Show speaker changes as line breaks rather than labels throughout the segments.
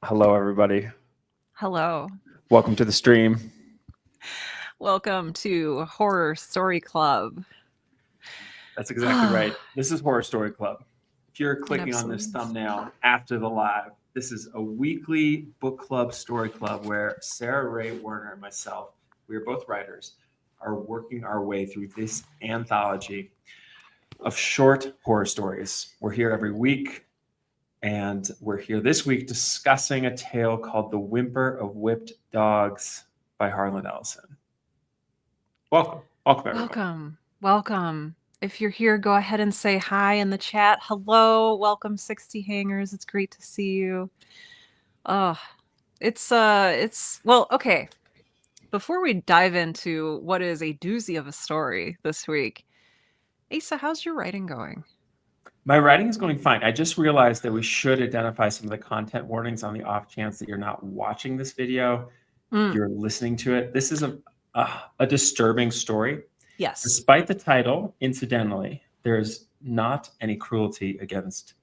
Hello, everybody.
Hello.
Welcome to the stream.
Welcome to Horror Story Club.
That's exactly right. This is Horror Story Club. If you're
It
clicking on this
absolutely is.
thumbnail after the live, this is a weekly book club story club where Sarah Ray Werner and myself, we are both writers, are working our way through this anthology of short horror stories. We're here every week, and we're here this week discussing a tale called The Whimper of Whipped Dogs by Harlan Ellison. Welcome, everybody.
Welcome. If you're here, go ahead and say hi in the chat. Hello, welcome 60 hangers. It's great to see you. It's well, okay. Before we dive into what is a doozy of a story this week, Asa, how's your writing going?
My writing is going fine. I just realized that we should identify some of the content warnings on the off chance that you're not watching this video, you're listening to it. This is a disturbing story.
Yes.
Despite the title, incidentally, there's not any cruelty against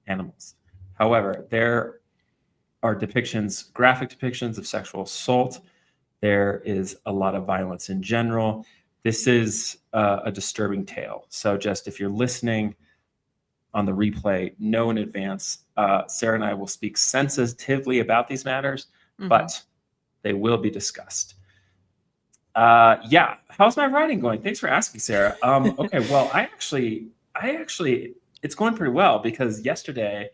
animals. However, there are depictions, graphic depictions of sexual assault. There is a lot of violence in general. This is a disturbing tale. So just if you're listening on the replay, know in advance, Sarah and I will speak sensitively about these matters, but they will be discussed. Yeah, how's my writing going? Thanks for asking, Sarah. Okay, well, I actually, it's going pretty well because today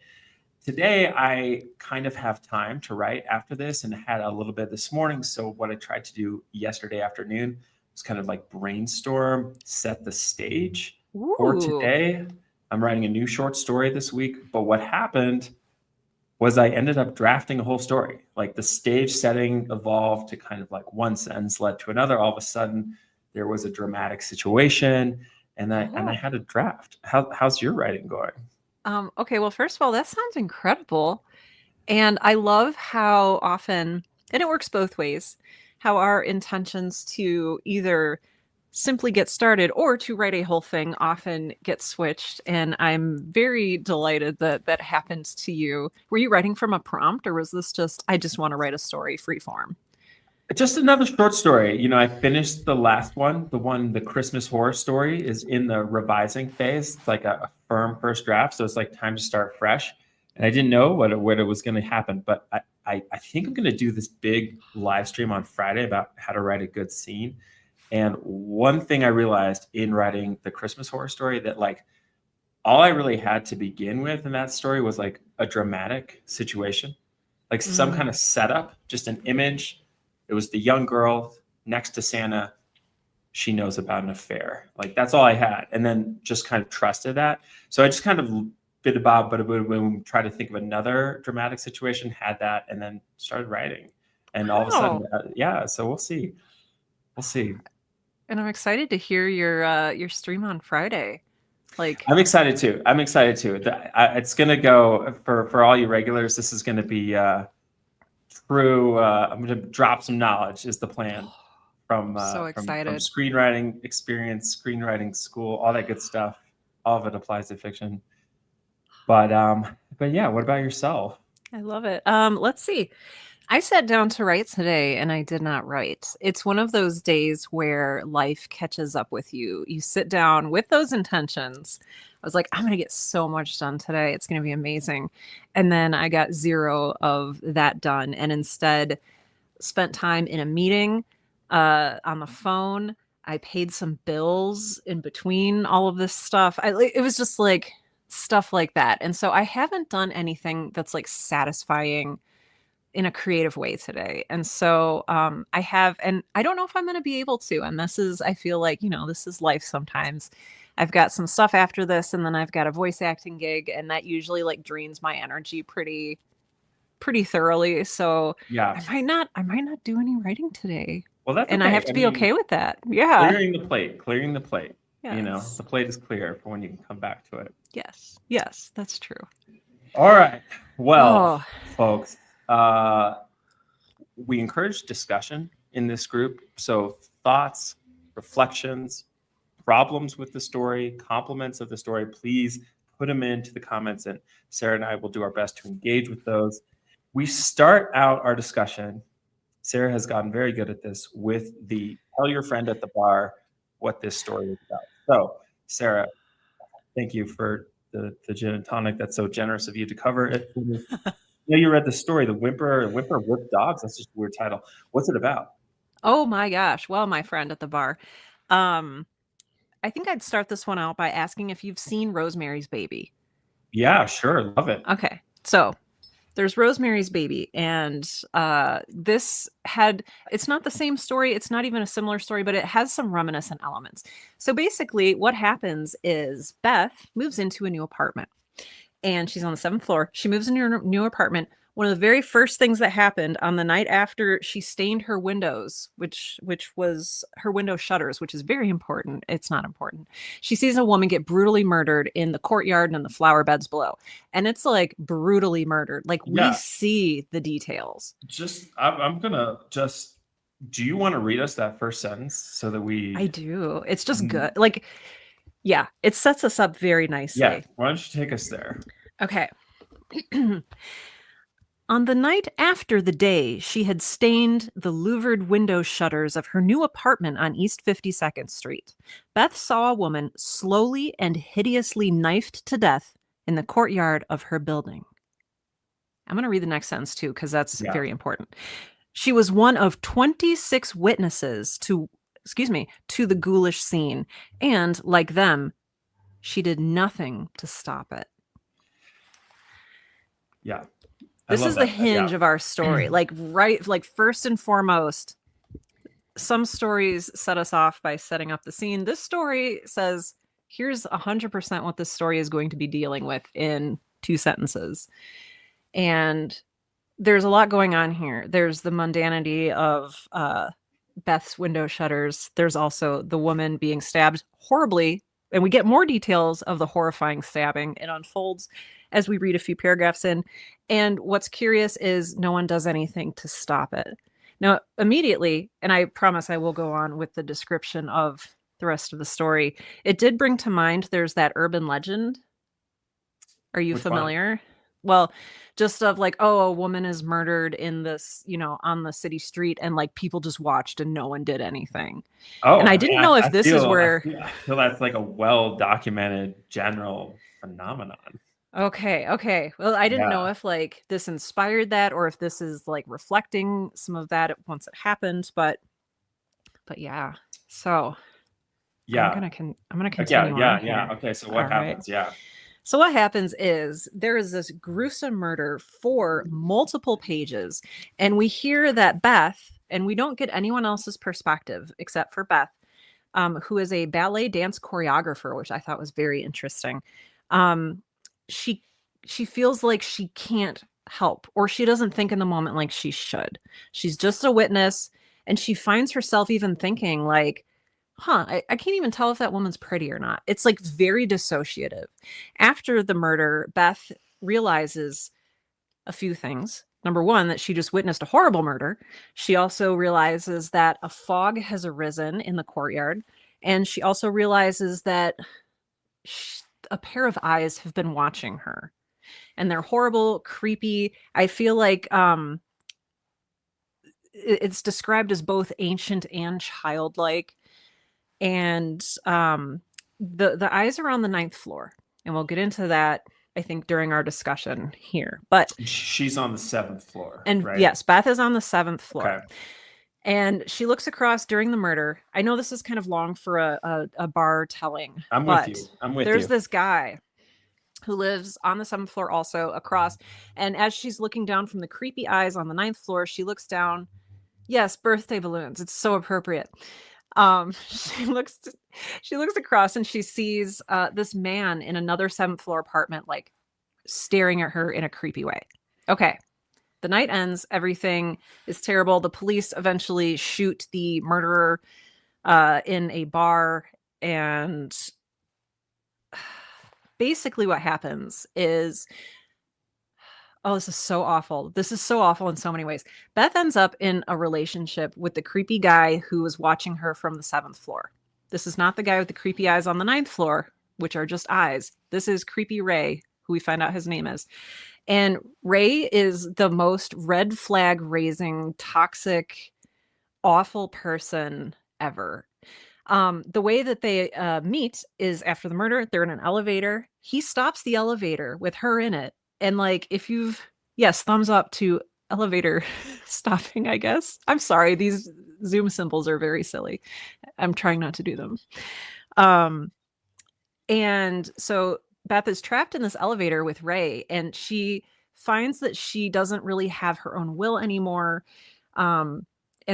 I kind of have time to write after this and had a little bit this morning. So what I tried to do yesterday afternoon was kind of like brainstorm, set the stage for today. I'm writing a new short story this week, but what happened was I ended up drafting a whole story. Like the stage setting evolved to kind of like one sentence led to another. All of a sudden, there was a dramatic situation, and I had a draft. How's your writing going?
Okay, well, first of all, that sounds incredible. And I love how often, and it works both ways, how our intentions to either simply get started or to write a whole thing often get switched. And I'm very delighted that that happened to you. Were you writing from a prompt, or was this just, I just want to write a story free form?
Just another short story. I finished the last one. The Christmas horror story is in the revising phase. It's like a firm first draft. So it's like time to start fresh. And I didn't know what it was going to happen, but I think I'm going to do this big live stream on Friday about how to write a good scene. And one thing I realized in writing the Christmas horror story that like all I really had to begin with in that story was like a dramatic situation, like some kind of setup, just an image. It was the young girl next to Santa. She knows about an affair. Like that's all I had. And then just kind of trusted that. So I just kind of bit about, but try to think of another dramatic situation, had that, and then started writing. And all of a sudden, yeah, so we'll see. We'll see.
And I'm excited to hear your stream on Friday. Like
I'm excited too. It's gonna go for all you regulars. This is gonna be true. I'm gonna drop some knowledge. Is the plan from screenwriting experience, screenwriting school, all that good stuff. All of it applies to fiction. But yeah. What about yourself?
I love it. Let's see. I sat down to write today and I did not write. It's one of those days where life catches up with you. You sit down with those intentions. I was like, I'm going to get so much done today. It's going to be amazing. And then I got zero of that done and instead spent time in a meeting on the phone. I paid some bills in between all of this stuff. It was just like stuff like that. And so I haven't done anything that's like satisfying in a creative way today. And so I have, and I don't know if I'm going to be able to. And this is, I feel like, this is life sometimes. I've got some stuff after this, and then I've got a voice acting gig, and that usually like drains my energy pretty thoroughly. So
yeah,
I might not do any writing today.
Well, that's
and
okay.
I have to be okay with that. Yeah.
Clearing the plate.
Yes.
The plate is clear for when you can come back to it.
Yes, that's true.
All right. Well, folks, we encourage discussion in this group. So thoughts, reflections, problems with the story, compliments of the story, please put them into the comments, and Sarah and I will do our best to engage with those. We start out our discussion. Sarah has gotten very good at this with the tell your friend at the bar what this story is about. So, Sarah, thank you for the gin and tonic. That's so generous of you to cover it for me. You read the story, the Whimper of Whipped Dogs. That's just a weird title. What's it about?
Oh my gosh. Well, my friend at the bar. Um, I think I'd start this one out by asking if you've seen Rosemary's Baby.
Yeah, sure. Love it.
Okay. So there's Rosemary's Baby, and it's not the same story. It's not even a similar story, but it has some reminiscent elements. So basically, what happens is Beth moves into a new apartment, and she's on the 7th floor. She moves into her new apartment. One of the very first things that happened on the night after she stained her windows, which was her window shutters, which is very important. It's not important. She sees a woman get brutally murdered in the courtyard and the flower beds below. And it's like brutally murdered. Like we see the details.
I'm going to do you want to read us that first sentence so that
I do. It's just good. Like, yeah, it sets us up very nicely.
Yeah. Why don't you take us there?
Okay. On the night after the day she had stained the louvered window shutters of her new apartment on East 52nd Street, Beth saw a woman slowly and hideously knifed to death in the courtyard of her building. I'm going to read the next sentence too, because that's very important. She was one of 26 witnesses to the ghoulish scene, and like them, she did nothing to stop it.
Yeah.
This is the hinge of our story. Like first and foremost, some stories set us off by setting up the scene. This story says, here's 100% what this story is going to be dealing with in 2 sentences. And there's a lot going on here. There's the mundanity of Beth's window shutters. There's also the woman being stabbed horribly. And we get more details of the horrifying stabbing. It unfolds as we read a few paragraphs in. And what's curious is no one does anything to stop it. Now, immediately, and I promise I will go on with the description of the rest of the story, it did bring to mind, there's that urban legend. Are you familiar? One? Well, just of like, oh, a woman is murdered in this, on the city street, and like people just watched and no one did anything. Oh, and I didn't know if this is where
I feel that's like a well-documented general phenomenon.
Okay. Well, I didn't know if like this inspired that or if this is like reflecting some of that once it happened, but yeah. So I'm gonna continue.
Yeah. Okay. So what happens? Right. Yeah.
So what happens is there is this gruesome murder for multiple pages, and we hear that Beth, and we don't get anyone else's perspective except for Beth, who is a ballet dance choreographer, which I thought was very interesting. She feels like she can't help, or she doesn't think in the moment like she should. She's just a witness, and she finds herself even thinking like, I can't even tell if that woman's pretty or not. It's like very dissociative. After the murder, Beth realizes a few things. Number one, that she just witnessed a horrible murder. She also realizes that a fog has arisen in the courtyard, and she also realizes that a pair of eyes have been watching her, and they're horrible, creepy. I feel like it's described as both ancient and childlike, and the eyes are on the 9th floor, and we'll get into that I think during our discussion here. But
she's on the 7th floor,
and
right?
Yes, Beth is on the 7th floor.
Okay.
And she looks across during the murder. I know this is kind of long for a bar telling.
I'm with you.
There's this guy who lives on the 7th floor also across. And as she's looking down from the creepy eyes on the 9th floor, she looks down. Yes, birthday balloons. It's so appropriate. She looks across and she sees this man in another 7th floor apartment, like staring at her in a creepy way. Okay. The night ends. Everything is terrible. The police eventually shoot the murderer in a bar. And basically what happens is, this is so awful. This is so awful in so many ways. Beth ends up in a relationship with the creepy guy who was watching her from the 7th floor. This is not the guy with the creepy eyes on the 9th floor, which are just eyes. This is Creepy Ray, who we find out his name is. And Ray is the most red flag raising, toxic, awful person ever. The way that they meet is after the murder. They're in an elevator. He stops the elevator with her in it. And like, if you've, yes, thumbs up to elevator stopping, I guess. I'm sorry. These Zoom symbols are very silly. I'm trying not to do them. And so Beth is trapped in this elevator with Ray, and she finds that she doesn't really have her own will anymore. And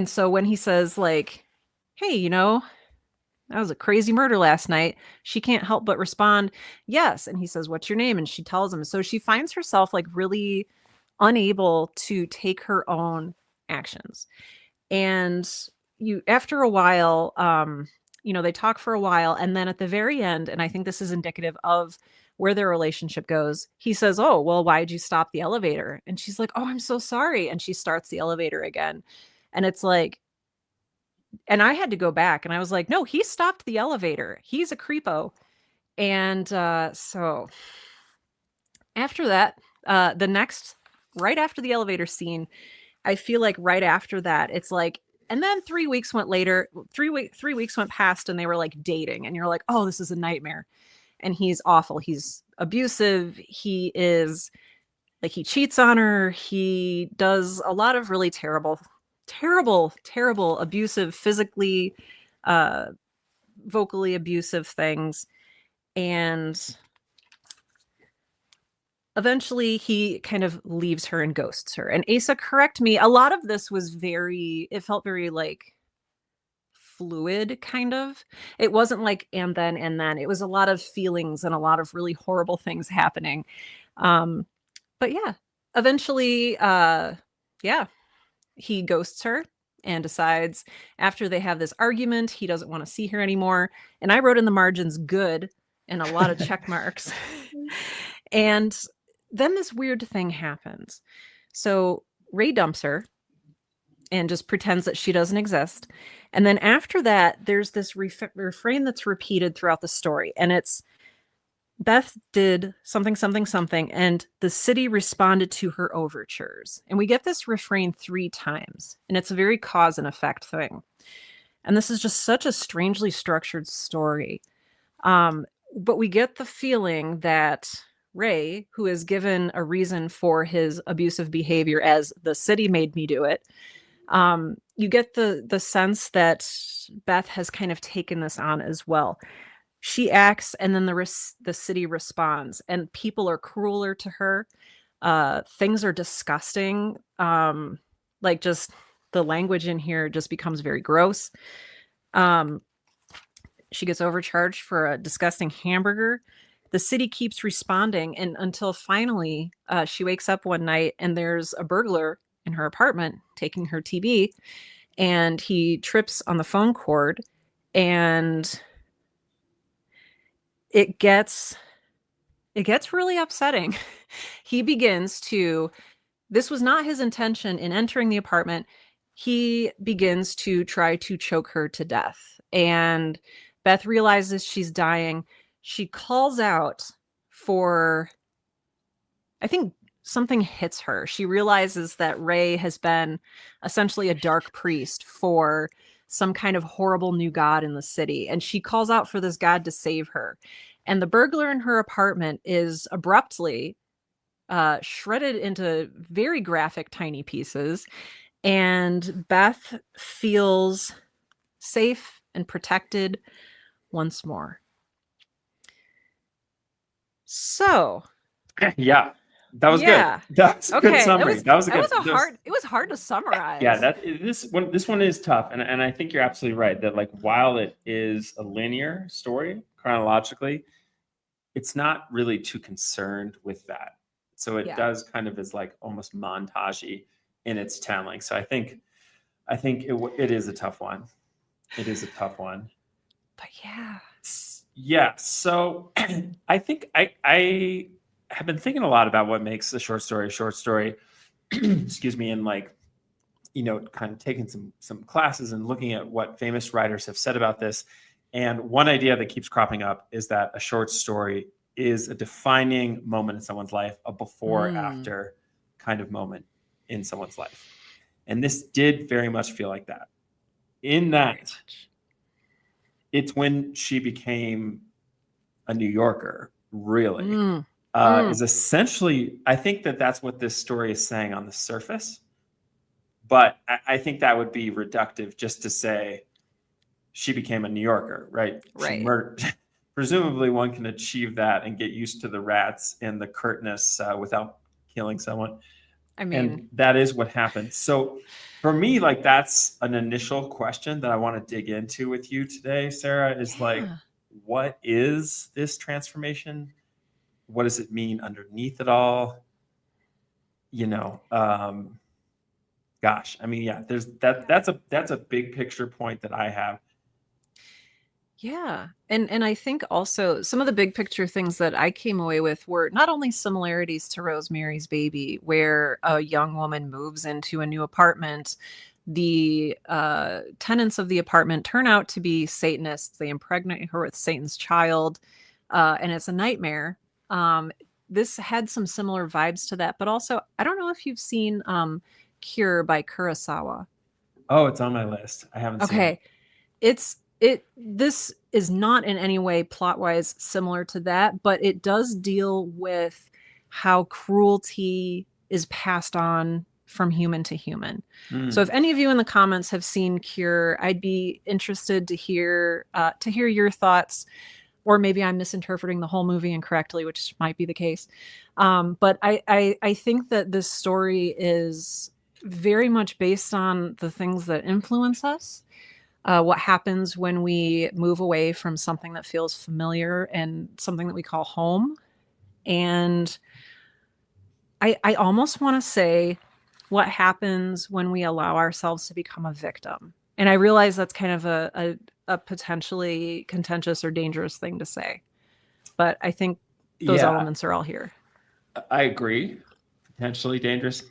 so when he says like, hey, you know, that was a crazy murder last night, she can't help but respond, yes. And he says, what's your name? And she tells him. So she finds herself like really unable to take her own actions. And after a while, they talk for a while. And then at the very end, and I think this is indicative of where their relationship goes, he says, oh, well, why'd you stop the elevator? And she's like, oh, I'm so sorry. And she starts the elevator again. And it's like, and I had to go back and I was like, no, he stopped the elevator. He's a creepo. And so after that, right after the elevator scene, I feel like right after that, it's like, and then 3 weeks went later, 3 weeks went past and they were like dating. And you're like, oh, this is a nightmare. And he's awful. He's abusive. He is like, he cheats on her. He does a lot of really terrible, abusive, physically, vocally abusive things. And eventually he kind of leaves her and ghosts her. And Asa, correct me, a lot of this was it felt very like fluid, kind of. It wasn't like and then. It was a lot of feelings and a lot of really horrible things happening. But yeah, eventually, he ghosts her and decides after they have this argument, he doesn't want to see her anymore. And I wrote in the margins, good, and a lot of check marks. And then this weird thing happens. So Ray dumps her and just pretends that she doesn't exist. And then after that, there's this refrain that's repeated throughout the story. And it's, Beth did something, something, something, and the city responded to her overtures. And we get this refrain 3 times, and it's a very cause and effect thing. And this is just such a strangely structured story. But we get the feeling that Ray, who is given a reason for his abusive behavior as the city made me do it, you get the sense that Beth has kind of taken this on as well. She acts, and then the city responds, and people are crueler to her. Things are disgusting. Like, just the language in here just becomes very gross. She gets overcharged for a disgusting hamburger. The city keeps responding, and until finally she wakes up one night and there's a burglar in her apartment taking her TV, and he trips on the phone cord, and it gets really upsetting. He begins to, this was not his intention in entering the apartment. He begins to try to choke her to death. And Beth realizes she's dying. She calls out for, I think something hits her. She realizes that Ray has been essentially a dark priest for some kind of horrible new god in the city. And she calls out for this god to save her. And the burglar in her apartment is abruptly shredded into very graphic, tiny pieces. And Beth feels safe and protected once more. So.
Yeah. That was good. That's a good summary. It
was hard to summarize.
Yeah, this one is tough, and I think you're absolutely right that, like, while it is a linear story chronologically, it's not really too concerned with that. So it does kind of is like almost montagey in its telling. So I think it is a tough one. It is a tough one.
But yeah.
So I think I have been thinking a lot about what makes a short story, excuse me, and, like, kind of taking some classes and looking at what famous writers have said about this. And one idea that keeps cropping up is that a short story is a defining moment in someone's life, a before after kind of moment in someone's life. And this did very much feel like that. In that, it's when she became a New Yorker, really. Is essentially, I think that's what this story is saying on the surface. But I think that would be reductive just to say she became a New Yorker, right?
Right.
Presumably one can achieve that and get used to the rats and the curtness without killing someone.
I mean,
and that is what happened. So for me, like, that's an initial question that I want to dig into with you today, Sarah, is like, what is this transformation? What does it mean underneath it all? You know, gosh, I mean, yeah, there's that's a big picture point that I have.
Yeah. And I think also some of the big picture things that I came away with were not only similarities to Rosemary's Baby, where a young woman moves into a new apartment. The tenants of the apartment turn out to be Satanists. They impregnate her with Satan's child, and it's a nightmare. This had some similar vibes to that, but also, I don't know if you've seen Cure by Kurosawa.
Oh, it's on my list. I haven't seen it.
This is not in any way plot-wise similar to that, but it does deal with how cruelty is passed on from human to human. So if any of you in the comments have seen Cure, I'd be interested to hear your thoughts, or maybe I'm misinterpreting the whole movie incorrectly, which might be the case. But I think that this story is very much based on the things that influence us. What happens when we move away from something that feels familiar and something that we call home. And I almost want to say what happens when we allow ourselves to become a victim. And I realize that's kind of a potentially contentious or dangerous thing to say, but I think those elements are all here.
I agree. Potentially dangerous,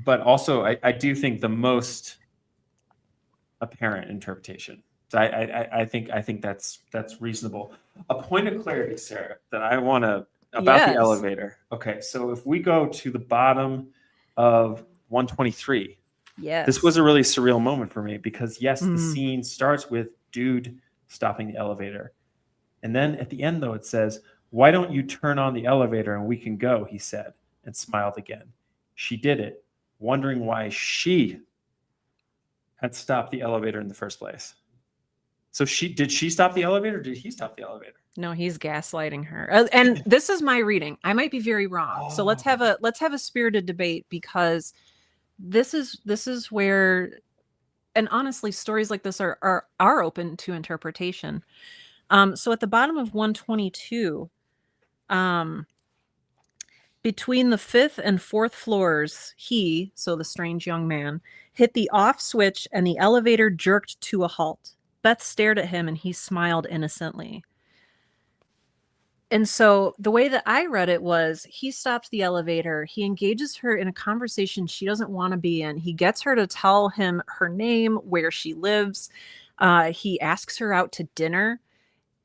but also I do think the most apparent interpretation. So I think that's reasonable. A point of clarity, Sarah, that I want to about the elevator. Okay, so if we go to the bottom of 123, this was a really surreal moment for me because the scene starts with dude stopping the elevator, and then at the end though it says, "Why don't you turn on the elevator and we can go?" He said, and smiled again. She did it, wondering why she had stopped the elevator in the first place. So did she stop the elevator? Or did he stop the elevator?
No, he's gaslighting her. And this is my reading. I might be very wrong. So let's have a spirited debate, because this is where, and honestly, stories like this are open to interpretation. So at the bottom of 122, between the 5th and 4th floors, he, so the strange young man, hit the off switch and the elevator jerked to a halt. Beth stared at him and he smiled innocently. And so the way that I read it was, he stops the elevator. He engages her in a conversation she doesn't want to be in. He gets her to tell him her name, where she lives. He asks her out to dinner,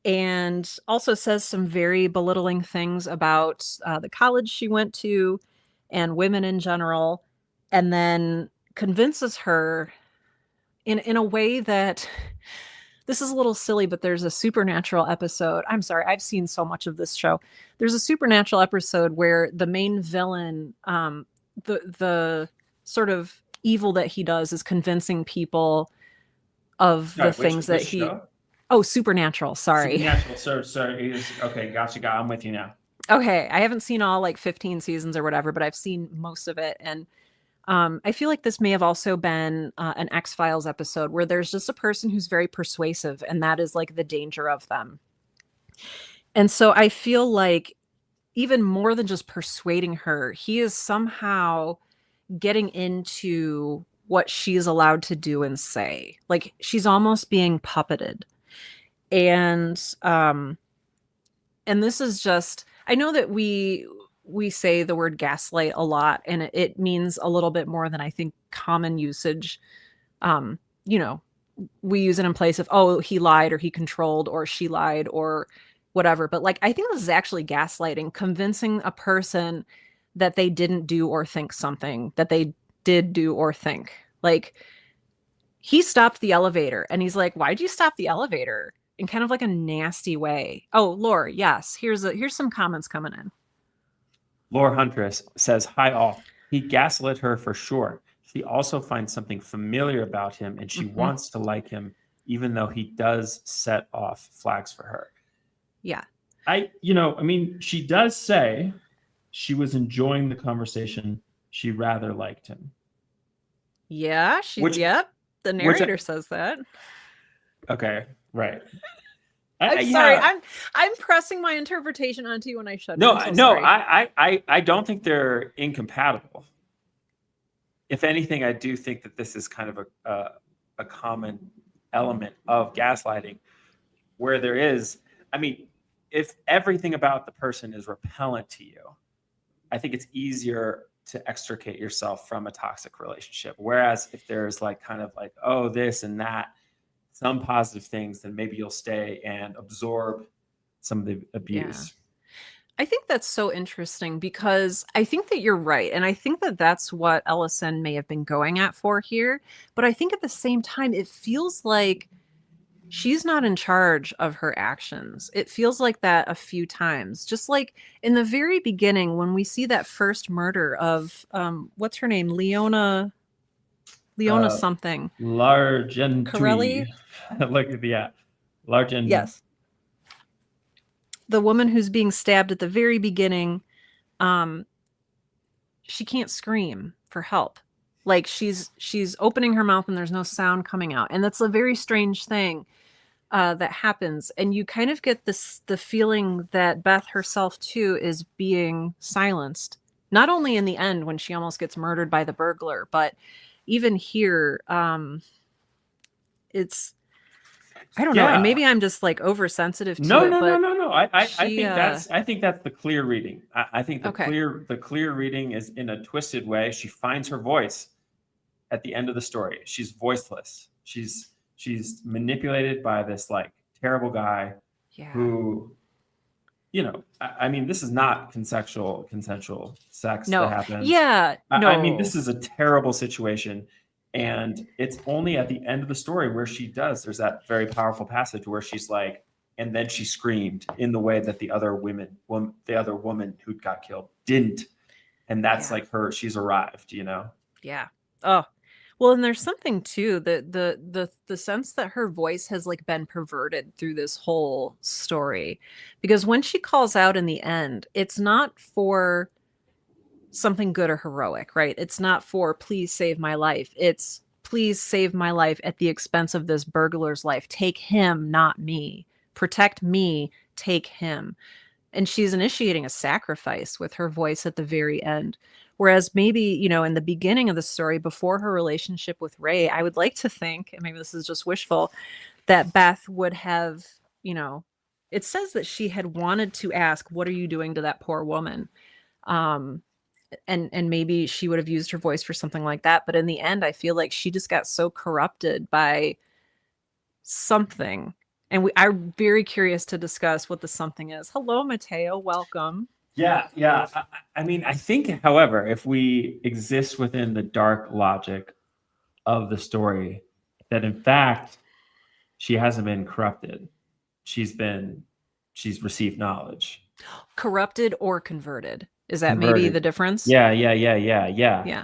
and also says some very belittling things about the college she went to and women in general, and then convinces her in a way that, this is a little silly, but there's a Supernatural episode. I'm sorry, I've seen so much of this show. There's a Supernatural episode where the main villain, the sort of evil that he does is convincing people of the things that he... Show? Oh, Supernatural. Sorry.
Supernatural. Sorry. Okay, gotcha. I'm with you now.
Okay, I haven't seen all 15 seasons or whatever, but I've seen most of it. And I feel like this may have also been an X-Files episode where there's just a person who's very persuasive, and that is the danger of them. And so I feel like even more than just persuading her, he is somehow getting into what she's allowed to do and say. She's almost being puppeted. And this is just, I know that we say the word gaslight a lot, and it means a little bit more than I think common usage. We use it in place of, oh, he lied, or he controlled, or she lied, or whatever. But like, I think this is actually gaslighting, convincing a person that they didn't do or think something that they did do or think. Like, he stopped the elevator and he's like, why'd you stop the elevator? In kind of like a nasty way. Oh, Lore, yes. Here's some comments coming in.
Lore Huntress says, hi all. He gaslit her for sure. She also finds something familiar about him and she wants to like him, even though he does set off flags for her.
Yeah.
She does say she was enjoying the conversation. She rather liked him.
Yeah, yep. The narrator says that.
Okay, right.
I'm sorry. I'm pressing my interpretation onto you when I shut
No,
down.
no, I don't think they're incompatible. If anything, I do think that this is kind of a common element of gaslighting, where there is, if everything about the person is repellent to you, I think it's easier to extricate yourself from a toxic relationship. Whereas if there's like kind of like, oh, this and that, some positive things, then maybe you'll stay and absorb some of the abuse.
Yeah. I think that's so interesting because I think that you're right. And I think that that's what Ellison may have been going at for here. But I think at the same time, it feels like she's not in charge of her actions. It feels like that a few times. Just like in the very beginning, when we see that first murder of, what's her name? Leona something.
Largentui.
Corelli?
Look at the Largent.
Yes. The woman who's being stabbed at the very beginning, she can't scream for help. Like she's opening her mouth and there's no sound coming out. And that's a very strange thing that happens. And you kind of get the feeling that Beth herself too is being silenced. Not only in the end when she almost gets murdered by the burglar, but even here, it's, I don't know. And maybe I'm just like oversensitive to it.
No. I think that's the clear reading. I think the clear reading is in a twisted way. She finds her voice at the end of the story. She's voiceless. She's manipulated by this like terrible guy who, this is not consensual sex that happens.
Yeah. No.
This is a terrible situation. And it's only at the end of the story where there's that very powerful passage where she's like, and then she screamed in the way that the other woman who got killed didn't. And that's like she's arrived,
Yeah. Oh, well, and there's something too, the sense that her voice has like been perverted through this whole story, because when she calls out in the end, it's not for something good or heroic, right? It's not for please save my life. It's please save my life at the expense of this burglar's life. Take him, not me. Protect me, take him. And she's initiating a sacrifice with her voice at the very end. Whereas maybe, in the beginning of the story, before her relationship with Ray, I would like to think, and maybe this is just wishful, that Beth would have, it says that she had wanted to ask, what are you doing to that poor woman? And maybe she would have used her voice for something like that. But in the end, I feel like she just got so corrupted by something. And I'm very curious to discuss what the something is. Hello, Mateo. Welcome.
Yeah. I think, however, if we exist within the dark logic of the story, that in fact, she hasn't been corrupted. She's received knowledge.
Corrupted or converted. Is that maybe the difference?
Yeah.
Yeah.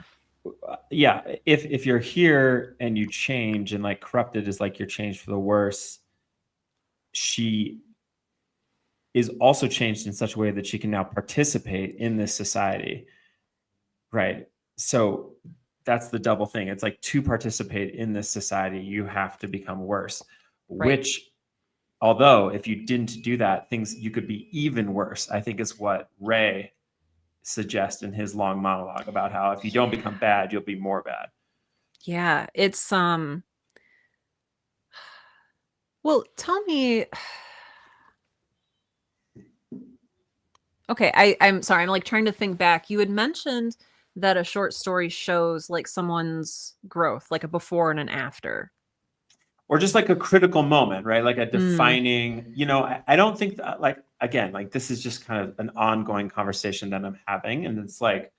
If you're here and you change, and like corrupted is like you're changed for the worse, she is also changed in such a way that she can now participate in this society. Right. So that's the double thing. It's like to participate in this society, you have to become worse, which, although if you didn't do that, you could be even worse, I think is what Ray suggests in his long monologue about how if you don't become bad, you'll be more bad.
Yeah. It's, well, tell me. Okay, I'm sorry. I'm like trying to think back. You had mentioned that a short story shows like someone's growth, like a before and an after.
or just like a critical moment, right? Like a
Mm.
defining, I don't think that, like, again, like this is just kind of an ongoing conversation that I'm having. And it's like,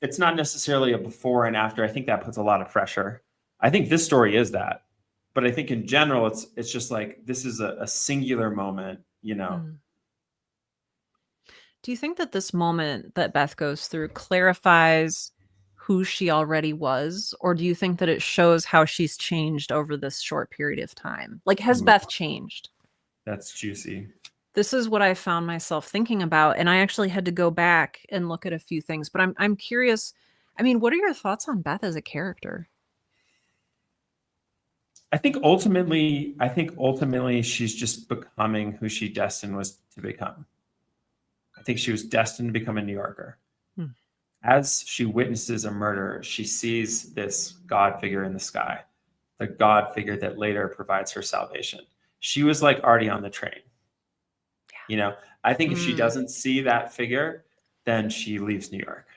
it's not necessarily a before and after. I think that puts a lot of pressure. I think this story is that, but I think in general, it's just like, this is a singular moment,
Mm. Do you think that this moment that Beth goes through clarifies who she already was, or do you think that it shows how she's changed over this short period of time? Like, has
Ooh,
Beth changed?
that's juicy.
This is what I found myself thinking about, and I actually had to go back and look at a few things, but I'm curious. I mean, what are your thoughts on Beth as a character?
I think ultimately she's just becoming who she destined was to become. I think she was destined to become a New Yorker.
Hmm.
As she witnesses a murder, she sees this God figure in the sky, the God figure that later provides her salvation. She was like already on the train. I think if she
Mm.
doesn't see that figure, then she leaves New York.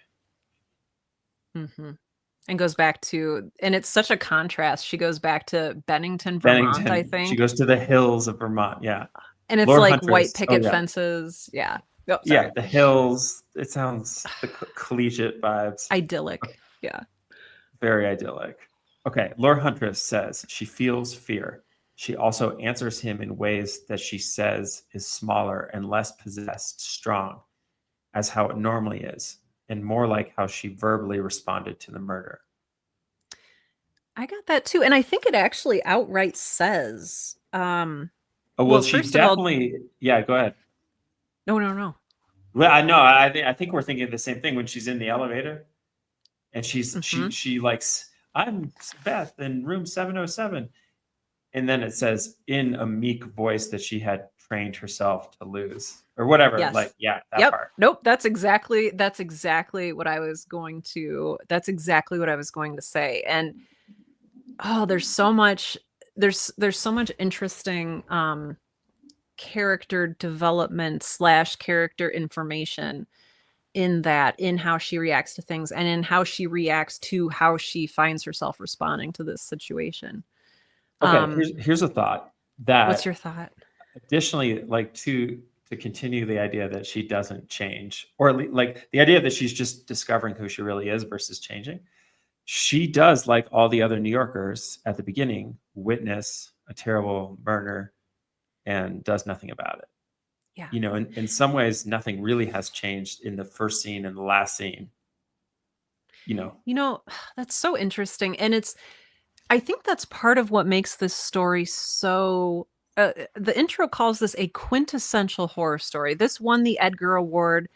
Mm-hmm. And goes back to, and it's such a contrast. She goes back to Bennington, Vermont, I
Bennington, she
think.
goes to the hills of Vermont. Yeah.
And it's
Lord
like white
Huntress. Oh,
picket
yeah.
fences. Yeah. Oh,
Yeah.
sorry.
The hills. It sounds the collegiate vibes.
Idyllic. Yeah.
Very idyllic. Okay. Lord Huntress says she feels fear. She also answers him in ways that she says is smaller and less possessed, strong, as how it normally is, and more like how she verbally responded to the murder.
I got that too. And I think it actually outright says,
Oh, well,
well,
she
first of all,
definitely, yeah, go ahead.
no, no, no.
Well, I know. I think we're thinking the same thing when she's in the elevator and
Mm-hmm.
she likes, I'm Beth in room 707. And then it says in a meek voice that she had trained herself to lose or whatever. Like,
Yes.
yeah, that
Yep.
part.
Nope. That's exactly what I was going to say. And oh, there's so much interesting character development / character information in how she reacts to things and in how she reacts to how she finds herself responding to this situation.
Okay,
Um,
here's a thought
what's
that
your thought?
additionally, like to continue the idea that she doesn't change, or like the idea that she's just discovering who she really is versus changing. She does, like all the other New Yorkers at the beginning, witness a terrible murder and does nothing about it.
Yeah.
In some ways, nothing really has changed in the first scene and the last scene. You know,
You know, that's so interesting. And I think that's part of what makes this story so. The intro calls this a quintessential horror story. This won the Edgar Award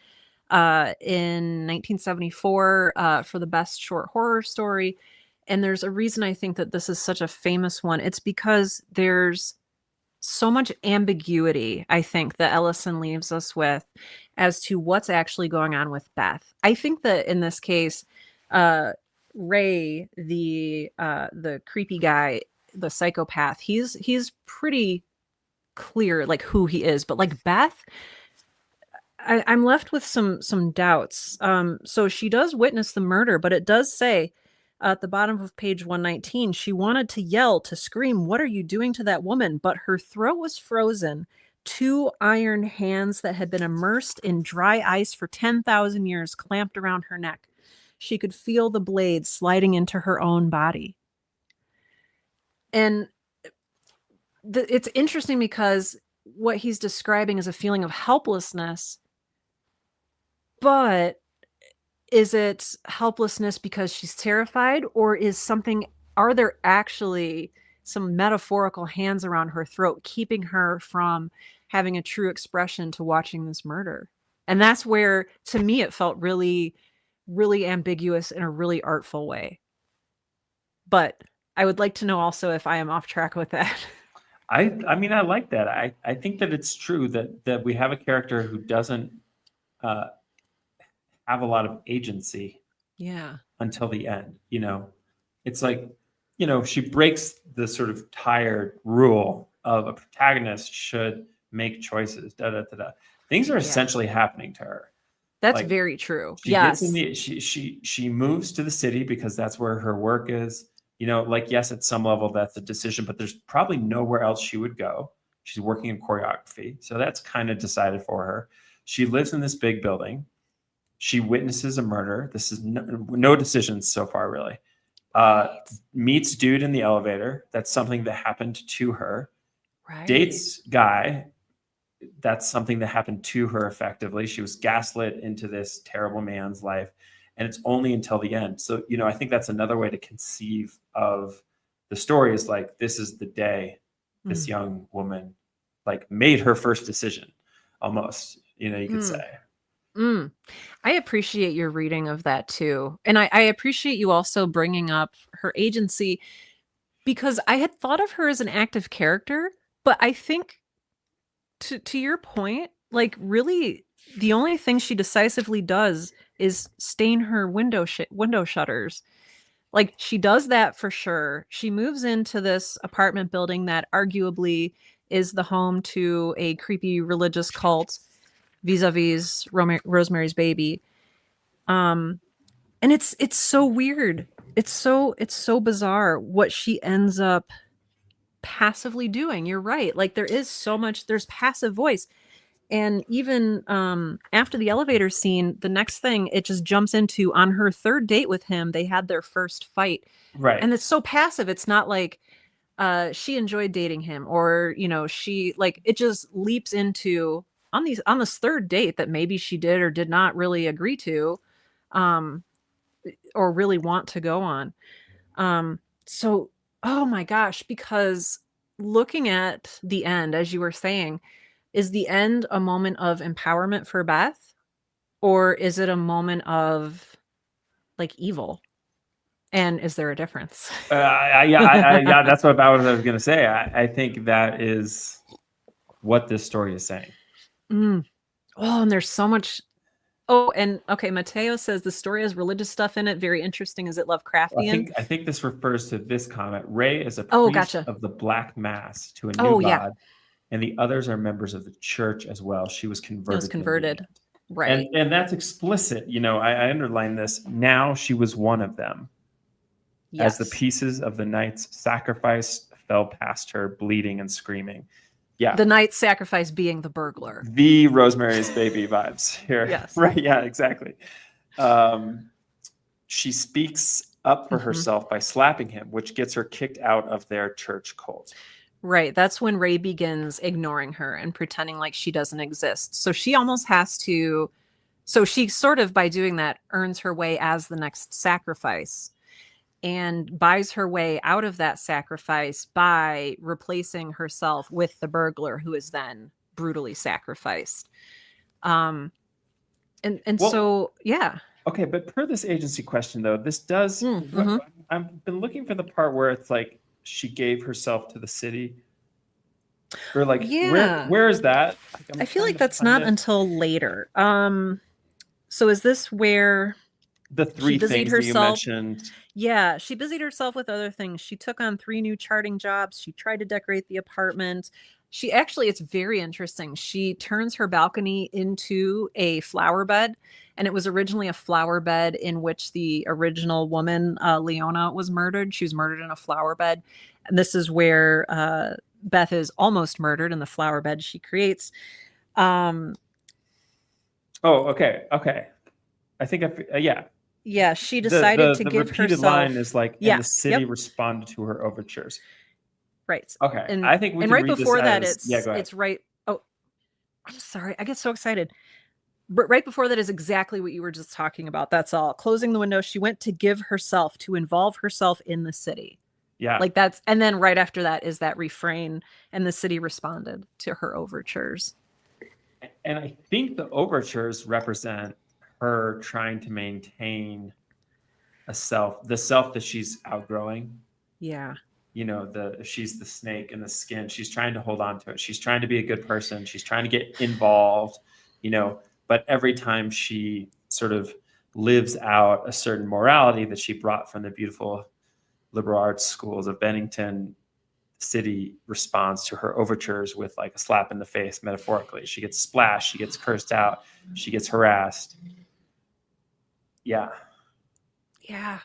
in 1974 for the best short horror story. And there's a reason I think that this is such a famous one. It's because there's so much ambiguity, I think, that Ellison leaves us with as to what's actually going on with Beth. I think that in this case, uh, Ray, the creepy guy, the psychopath, he's pretty clear like who he is, but like Beth, I'm left with some doubts. So she does witness the murder, but it does say at the bottom of page 119, she wanted to yell, to scream, "What are you doing to that woman?" But her throat was frozen. Two iron hands that had been immersed in dry ice for 10,000 years clamped around her neck. She could feel the blades sliding into her own body. And it's interesting because what he's describing is a feeling of helplessness, but is it helplessness because she's terrified, or are there actually some metaphorical hands around her throat keeping her from having a true expression to watching this murder? And that's where, to me, it felt really, really ambiguous in a really artful way. But I would like to know also if I am off track with that.
I mean, I like that. I think that it's true that we have a character who doesn't uh, have a lot of agency
Yeah.
until the end. It's like, she breaks the sort of tired rule of a protagonist should make choices. Da da da da. Things are
Yeah.
essentially happening to her.
That's
Like
very true.
she gets in
Yes.
the she moves to the city because that's where her work is. like, yes, at some level that's a decision, but there's probably nowhere else she would go. She's working in choreography, so that's kind of decided for her. She lives in this big building. She witnesses a murder. This is no decisions so far, really. Meets dude in the elevator. That's something that happened to her.
Right.
Dates guy. That's something that happened to her effectively. She was gaslit into this terrible man's life. And it's only until the end. So, I think that's another way to conceive of the story, is like, this is the day this young woman like made her first decision, almost, you could say.
I appreciate your reading of that too. And I appreciate you also bringing up her agency, because I had thought of her as an active character, but I think to your point, like, really the only thing she decisively does is stain her window shutters. Like, she does that for sure. She moves into this apartment building that arguably is the home to a creepy religious cult vis-a-vis Rosemary's Baby. And it's so weird. It's so bizarre what she ends up passively doing. You're right. Like, there's passive voice. And even after the elevator scene, the next thing it just jumps into, on her third date with him, they had their first fight.
Right.
And it's so passive. It's not like she enjoyed dating him, or, she, like, it just leaps into on this third date that maybe she did or did not really agree to, or really want to go on. So, oh my gosh, because looking at the end, as you were saying, is the end a moment of empowerment for Beth, or is it a moment of, like, evil? And is there a difference?
Yeah, that's what I was going to say. I think that is what this story is saying.
Oh, and there's so much. Oh, and okay, Mateo says the story has religious stuff in it. Very interesting. Is it Lovecraftian?
I think this refers to this comment. Ray is a priest
gotcha.
of the Black Mass to a new god, and the others are members of the church as well. She was converted.
Right.
And that's explicit. I underline this. Now she was one of them. As the pieces of the night's sacrifice fell past her, bleeding and screaming. Yeah.
The night's sacrifice being the burglar.
The Rosemary's Baby vibes here.
Yes.
Right. Yeah, exactly. She speaks up for herself by slapping him, which gets her kicked out of their church cult.
Right. That's when Ray begins ignoring her and pretending like she doesn't exist. So she almost has to. So she sort of, by doing that, earns her way as the next sacrifice, and buys her way out of that sacrifice by replacing herself with the burglar, who is then brutally sacrificed. So yeah.
Okay, but per this agency question, though, this does. I've been looking for the part where it's like she gave herself to the city, or like, where is that?
I feel like that's not until later. So is this where
the three things that you mentioned?
Yeah, she busied herself with other things. She took on 3 new charting jobs. She tried to decorate the apartment. She actually, it's very interesting. She turns her balcony into a flower bed. And it was originally a flower bed in which the original woman, Leona, was murdered. She was murdered in a flower bed. And this is where Beth is almost murdered, in the flower bed she creates.
Oh, okay. I think, yeah.
Yeah, she decided to give herself.
The line is like, and the city responded to her overtures.
Right.
Okay.
And
I think we can
right
read
before
this
that,
as, go ahead.
it's right. Oh, I'm sorry. I get so excited. But right before that is exactly what you were just talking about. That's all. Closing the window. She went to give herself, to involve herself in the city.
Yeah.
Like that's, and then right after that is that refrain, and the city responded to her overtures.
And I think the overtures represent her trying to maintain the self that she's outgrowing.
Yeah.
She's the snake in the skin. She's trying to hold on to it. She's trying to be a good person. She's trying to get involved, but every time she sort of lives out a certain morality that she brought from the beautiful liberal arts schools of Bennington, the city responds to her overtures with like a slap in the face, metaphorically. She gets splashed. She gets cursed out. She gets harassed. Yeah.
Yeah.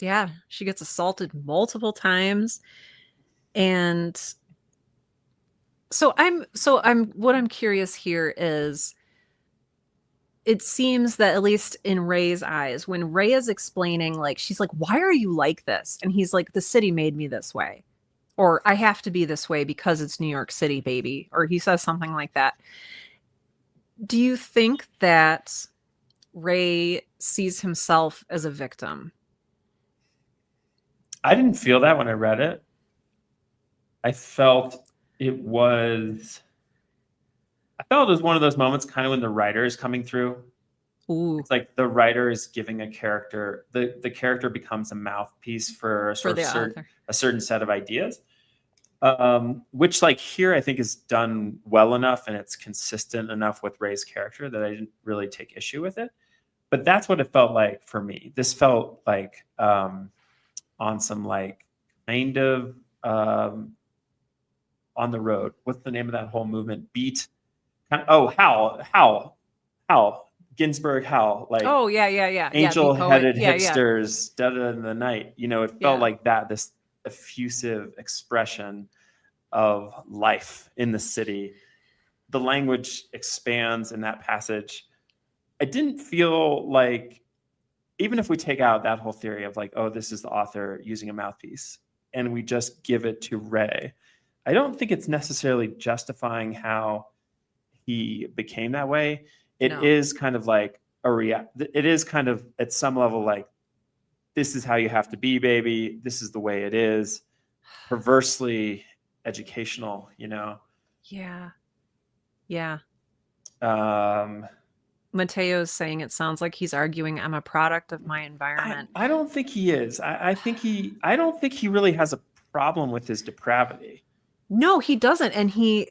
Yeah, she gets assaulted multiple times. And what I'm curious here is, it seems that at least in Ray's eyes, when Ray is explaining, like, she's like, why are you like this? And he's like, the city made me this way. Or I have to be this way because it's New York City, baby. Or he says something like that. Do you think that Ray sees himself as a victim?
I didn't feel that when I read it. I felt it was one of those moments kind of when the writer is coming through.
Ooh,
It's like the writer is giving a character, the character becomes a mouthpiece for a
for
sort
the
of
author.
a certain set of ideas. Which, like, here I think is done well enough and it's consistent enough with Ray's character that I didn't really take issue with it. But that's what it felt like for me. This felt like on some like kind of on the road. What's the name of that whole movement? Beat. Howl. Ginsberg Howl. Like,
Oh, yeah.
angel-headed
Yeah,
hipsters, dead in the night. You know, it felt like that. This effusive expression of life in the city. The language expands in that passage. I didn't feel like, even if we take out that whole theory of like, oh, this is the author using a mouthpiece, and we just give it to Ray, I don't think it's necessarily justifying how he became that way. It is kind of like it is kind of at some level like, this is how you have to be, baby. This is the way it is. Perversely educational, you know?
Yeah. Mateo's saying it sounds like he's arguing I'm a product of my environment.
I don't think he is. I don't think he really has a problem with his depravity.
No, he doesn't. And he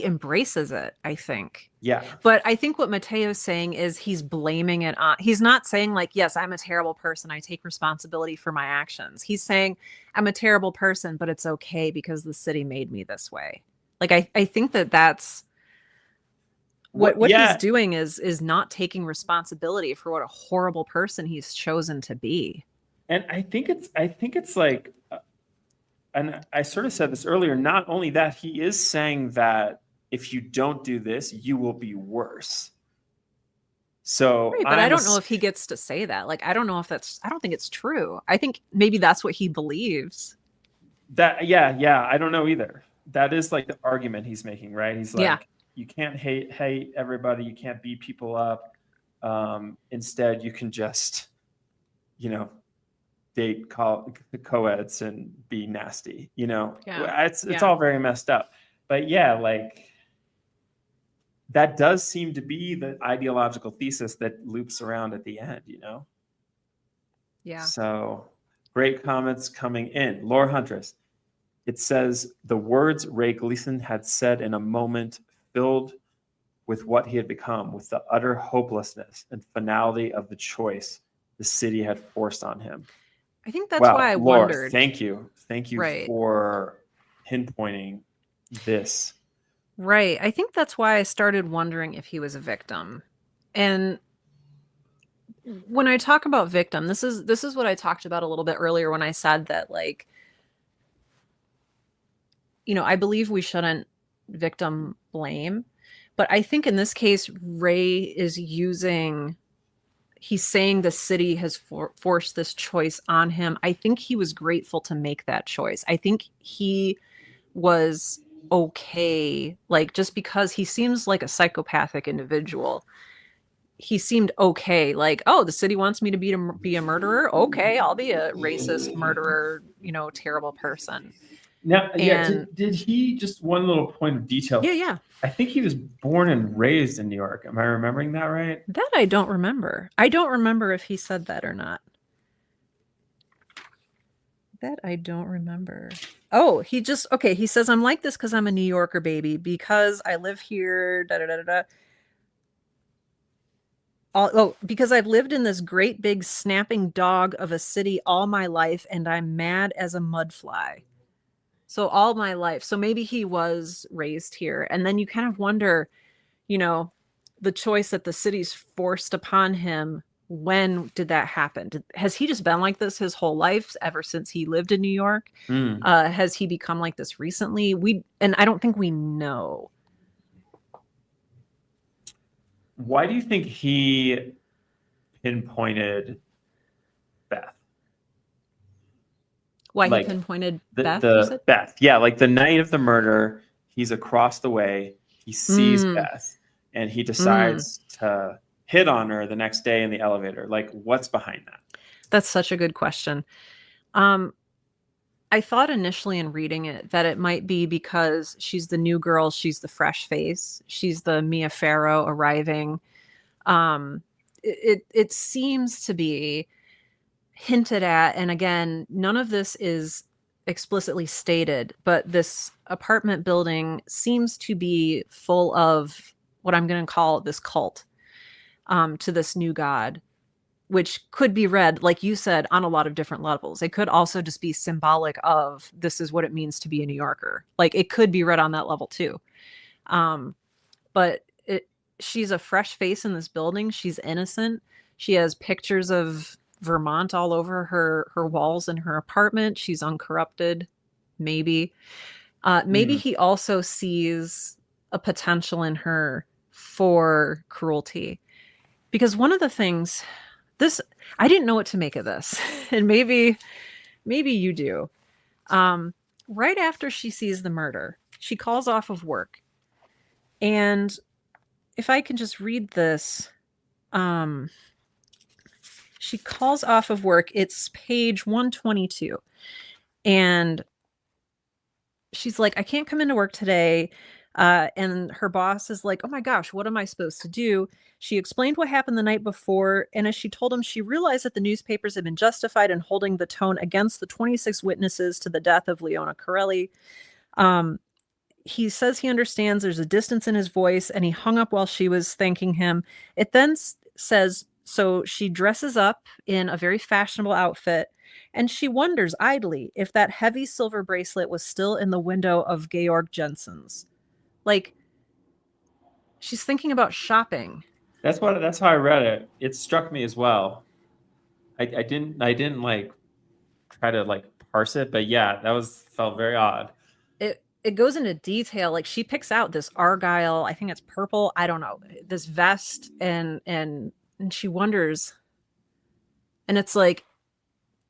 embraces it, I think.
Yeah.
But I think what Mateo's saying is he's blaming it on, he's not saying like, yes, I'm a terrible person, I take responsibility for my actions. He's saying I'm a terrible person, but it's okay because the city made me this way. Like, I think that's what he's doing is not taking responsibility for what a horrible person he's chosen to be.
And I think it's like, and I sort of said this earlier, not only that, he is saying that if you don't do this, you will be worse. So,
right, but I don't know if he gets to say that. Like, I don't know if I don't think it's true. I think maybe that's what he believes.
Yeah, I don't know either. That is like the argument he's making, right? He's like, you can't hate everybody, you can't beat people up. Instead, you can just, date co-eds and be nasty, it's all very messed up. But yeah, like, that does seem to be the ideological thesis that loops around at the end,
Yeah.
So great comments coming in. Laura Huntress, it says the words Ray Gleason had said in a moment filled with what he had become, with the utter hopelessness and finality of the choice the city had forced on him.
I think that's why I
Laura,
wondered.
Thank you for pinpointing this.
Right. I think that's why I started wondering if he was a victim. And when I talk about victim, this is what I talked about a little bit earlier when I said that, like, I believe we shouldn't victim blame. But I think in this case, Ray is he's saying the city has forced this choice on him. I think he was grateful to make that choice. I think he was okay, like, just because he seems like a psychopathic individual. He seemed okay, like, oh, the city wants me to be a murderer. Okay, I'll be a racist murderer, terrible person.
Now, did he, just one little point of detail?
Yeah.
I think he was born and raised in New York. Am I remembering that right?
That I don't remember. I don't remember if he said that or not. That I don't remember. Oh, he says, I'm like this because I'm a New Yorker, baby, because I live here, because I've lived in this great big snapping dog of a city all my life, and I'm mad as a mudfly. So all my life. So maybe he was raised here. And then you kind of wonder, the choice that the city's forced upon him when did that happen? Has he just been like this his whole life ever since he lived in New York?
Mm.
Has he become like this recently? And I don't think we know.
Why do you think he pinpointed Beth?
Why he
Like
pinpointed
the
Beth, you
the
said?
Beth, yeah, like the night of the murder, he's across the way, he sees
Mm,
Beth, and he
mm.
decides to hit on her the next day in the elevator. Like, what's behind that?
That's such a good question. Um, I thought initially in reading it that it might be because she's the new girl, she's the fresh face, she's the Mia Farrow arriving. It seems to be hinted at, and again, none of this is explicitly stated, but this apartment building seems to be full of what I'm going to call this cult to this new god, which could be read, like you said, on a lot of different levels. It could also just be symbolic of this is what it means to be a New Yorker. Like it could be read on that level too. But she's a fresh face in this building. She's innocent. She has pictures of Vermont all over her walls in her apartment. She's uncorrupted, maybe. Maybe
Mm.
he also sees a potential in her for cruelty. Because one of the things this I didn't know what to make of this, and maybe you do. Right after she sees the murder, she calls off of work, and if I can just read this, she calls off of work. It's page 122, and she's like, I can't come into work today. And her boss is like, oh my gosh, what am I supposed to do? She explained what happened the night before. And as she told him, she realized that the newspapers had been justified in holding the tone against the 26 witnesses to the death of Leona Corelli. He says he understands there's a distance in his voice, and he hung up while she was thanking him. It then says, so she dresses up in a very fashionable outfit, and she wonders idly if that heavy silver bracelet was still in the window of Georg Jensen's. Like, she's thinking about shopping.
That's how I read it. It struck me as well. I didn't like try to like parse it, but yeah, that was felt very odd.
It goes into detail. Like she picks out this argyle, I think it's purple, I don't know, this vest, and she wonders, and it's like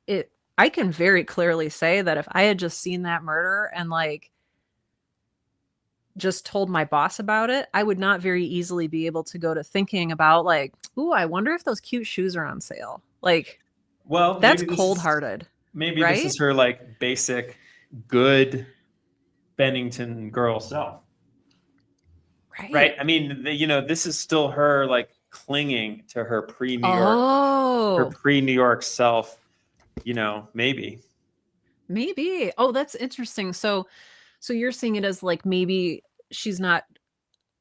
it I can very clearly say that if I had just seen that murder and like just told my boss about it, I would not very easily be able to go to thinking about like, ooh, I wonder if those cute shoes are on sale. Like
Well,
that's cold-hearted,
maybe this
right?
is her like basic good Bennington girl self. Right.
Right.
I mean, this is still her like clinging to her her
Oh,
pre-New York self, maybe.
maybe. Oh, that's interesting. So you're seeing it as like maybe she's not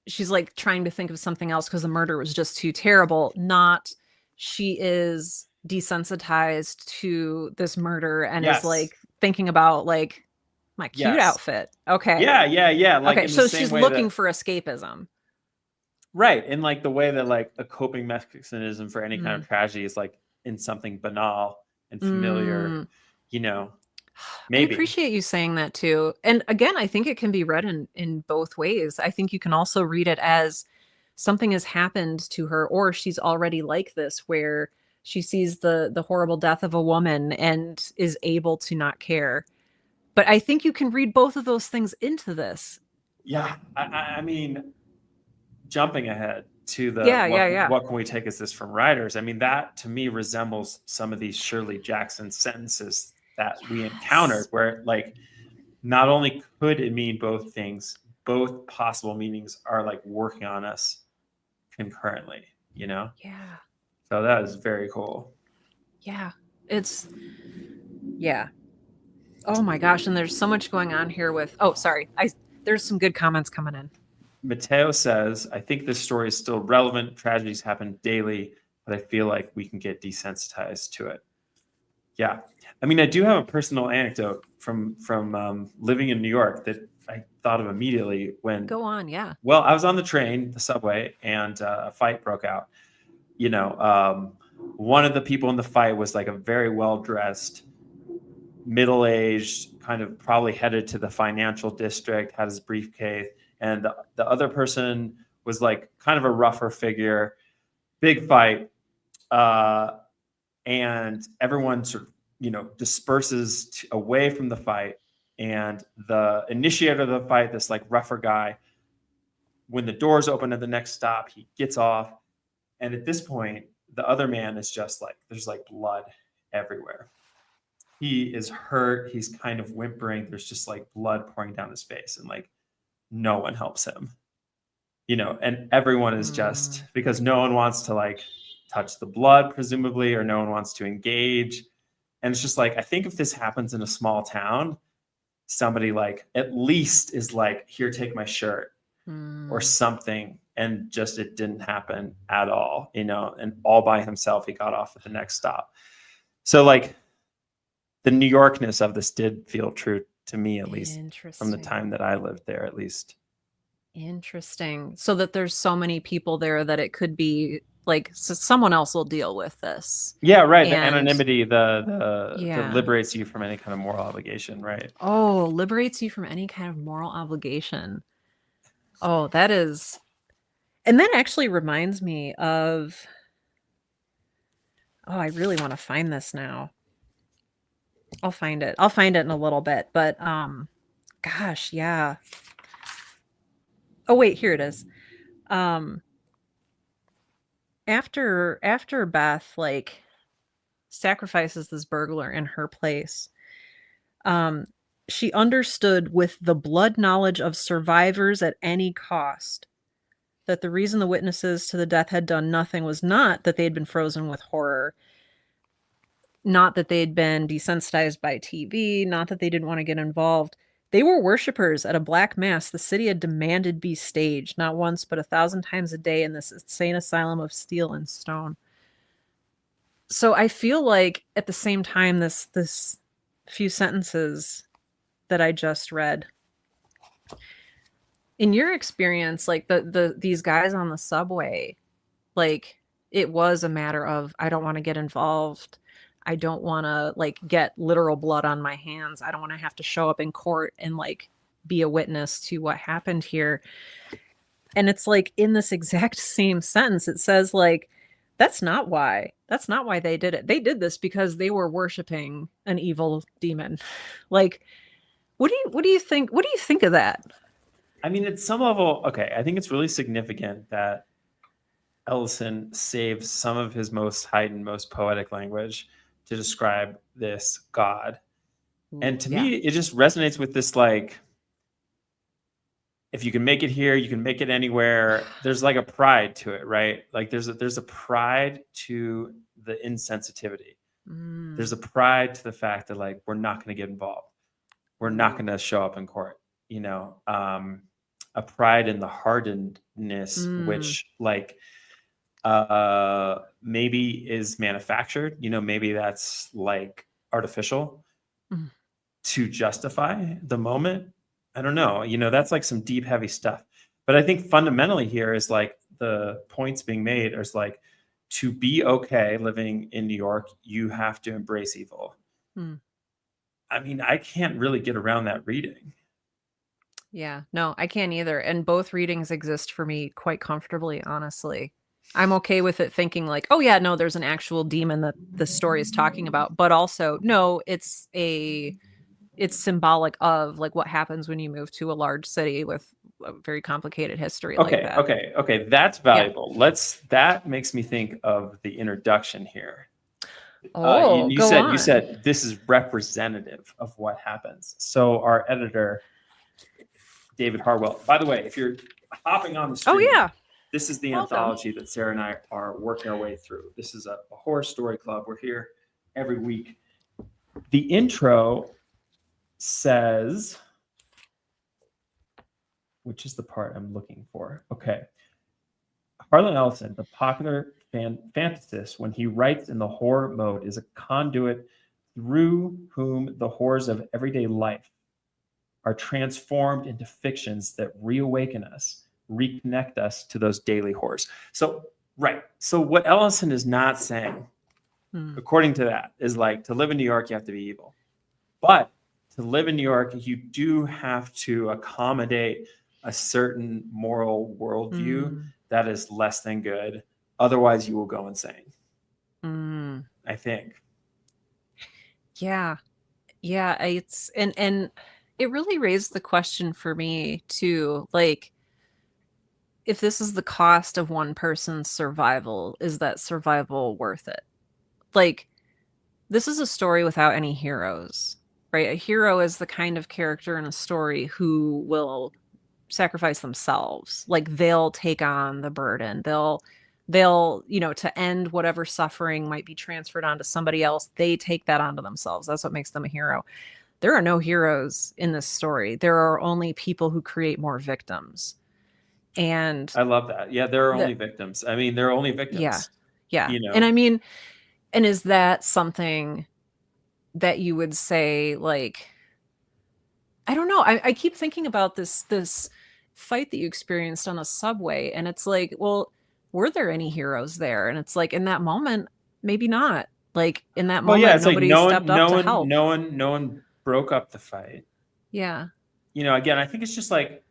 she's like trying to think of something else because the murder was just too terrible, not she is desensitized to this murder and is
Yes.
like thinking about like my cute
Yes.
outfit. Okay.
Yeah, yeah, yeah. Like
Okay,
in the
so
same
she's
way
looking
that
for escapism.
right. In like the way that like a coping mechanism for any kind
Mm.
of tragedy is like in something banal and familiar,
Mm.
you know,
I
maybe.
appreciate you saying that too. And again, I think it can be read in both ways. I think you can also read it as something has happened to her, or she's already like this where she sees the horrible death of a woman and is able to not care. But I think you can read both of those things into this.
Yeah. I mean, jumping ahead to the
Yeah, yeah, yeah.
what can we take as this from writers? I mean, that to me resembles some of these Shirley Jackson sentences that we encountered,
Yes.
where like not only could it mean both things, both possible meanings are like working on us concurrently.
Yeah.
So that is very cool.
Yeah. It's yeah. Oh my gosh, and there's so much going on here with oh, sorry. There's some good comments coming in.
Mateo says, I think this story is still relevant. Tragedies happen daily, but I feel like we can get desensitized to it. Yeah. I mean, I do have a personal anecdote from living in New York that I thought of immediately when,
Go on, yeah.
well, I was on the subway, and a fight broke out. one of the people in the fight was like a very well-dressed, middle-aged, kind of probably headed to the financial district, had his briefcase, and the other person was like kind of a rougher figure. Big fight, and everyone sort of, disperses away from the fight. And the initiator of the fight, this like rougher guy, when the doors open at the next stop, he gets off. And at this point, the other man is just like, there's like blood everywhere. He is hurt. He's kind of whimpering. There's just like blood pouring down his face, and like no one helps him, and everyone is just, because no one wants to like touch the blood, presumably, or no one wants to engage. And it's just like, I think if this happens in a small town, somebody like at least is like, here, take my shirt or something. And just, it didn't happen at all, and all by himself, he got off at the next stop. So like the New Yorkness of this did feel true to me, at least from the time that I lived there, at least.
Interesting. So that there's so many people there that it could be like, so someone else will deal with this.
Yeah, right. The
And-
anonymity,
Yeah.
that liberates you from any kind of moral obligation, right?
Oh, liberates you from any kind of moral obligation. Oh, that is. And that actually reminds me of. Oh, I really want to find this now. I'll find it. I'll find it in a little bit. But gosh, yeah. Oh wait, here it is. After Beth like sacrifices this burglar in her place, she understood with the blood knowledge of survivors at any cost that the reason the witnesses to the death had done nothing was not that they had been frozen with horror, not that they'd been desensitized by TV, not that they didn't want to get involved. They were worshipers at a black mass the city had demanded be staged, not once but 1,000 times a day in this insane asylum of steel and stone. So I feel like at the same time, this few sentences that I just read, in your experience, like these guys on the subway, like it was a matter of, I don't want to get involved. I don't want to like get literal blood on my hands. I don't want to have to show up in court and like be a witness to what happened here. And it's like in this exact same sentence, it says like, that's not why they did it. They did this because they were worshiping an evil demon. Like, what do you think? What do you think of that?
I mean, at some level, okay, I think it's really significant that Ellison saves some of his most heightened, most poetic language to describe this God. And to me, it just resonates with this, like, if you can make it here, you can make it anywhere. There's like a pride to it, right? Like there's a pride to the insensitivity. There's a pride to the fact that like, we're not going to get involved. We're not going to show up in court, a pride in the hardenedness, which like, maybe is manufactured, maybe that's like artificial to justify the moment. I don't know, that's like some deep, heavy stuff. But I think fundamentally here is like the points being made is like, to be okay living in New York, you have to embrace evil. I mean, I can't really get around that reading.
Yeah, no, I can't either. And both readings exist for me quite comfortably, honestly. I'm okay with it thinking like, oh yeah, no, there's an actual demon that the story is talking about, but also no, it's symbolic of like what happens when you move to a large city with a very complicated history like that.
Okay. That's valuable.
Yeah.
That makes me think of the introduction here.
Oh,
you said this is representative of what happens. So our editor, David Harwell, by the way, if you're hopping on the stream,
oh yeah,
this is the anthology that Sarah and I are working our way through. This is a horror story club. We're here every week. The intro says, which is the part I'm looking for. Okay. Harlan Ellison, the popular fantasist, when he writes in the horror mode, is a conduit through whom the horrors of everyday life are transformed into fictions that reawaken us, reconnect us to those daily horrors. So Right. So what Ellison is not saying,
Hmm.
according to that, is like to live in New York, you have to be evil. But to live in New York, you do have to accommodate a certain moral worldview
Mm.
that is less than good. Otherwise, you will go insane,
Mm.
I think.
Yeah. Yeah. It's and it really raised the question for me too. Like, if this is the cost of one person's survival, is that survival worth it? Like, this is a story without any heroes, right? A hero is the kind of character in a story who will sacrifice themselves. Like, they'll take on the burden. They'll, to end whatever suffering might be transferred onto somebody else, they take that onto themselves. That's what makes them a hero. There are no heroes in this story. There are only people who create more victims. And
I love that. Yeah, there are
the
only victims. I mean, there are only
yeah.
victims,
Yeah.
you
And
know?
I mean, and is that something that you would say, like, I don't know. I keep thinking about this fight that you experienced on a subway, and it's like, well, were there any heroes there? And it's like, in that moment, maybe not. Like, in that
Well, yeah,
moment,
it's like
nobody
no one,
stepped up
no
to
one,
help.
no one, no one broke up the fight.
Yeah.
Again, I think it's just like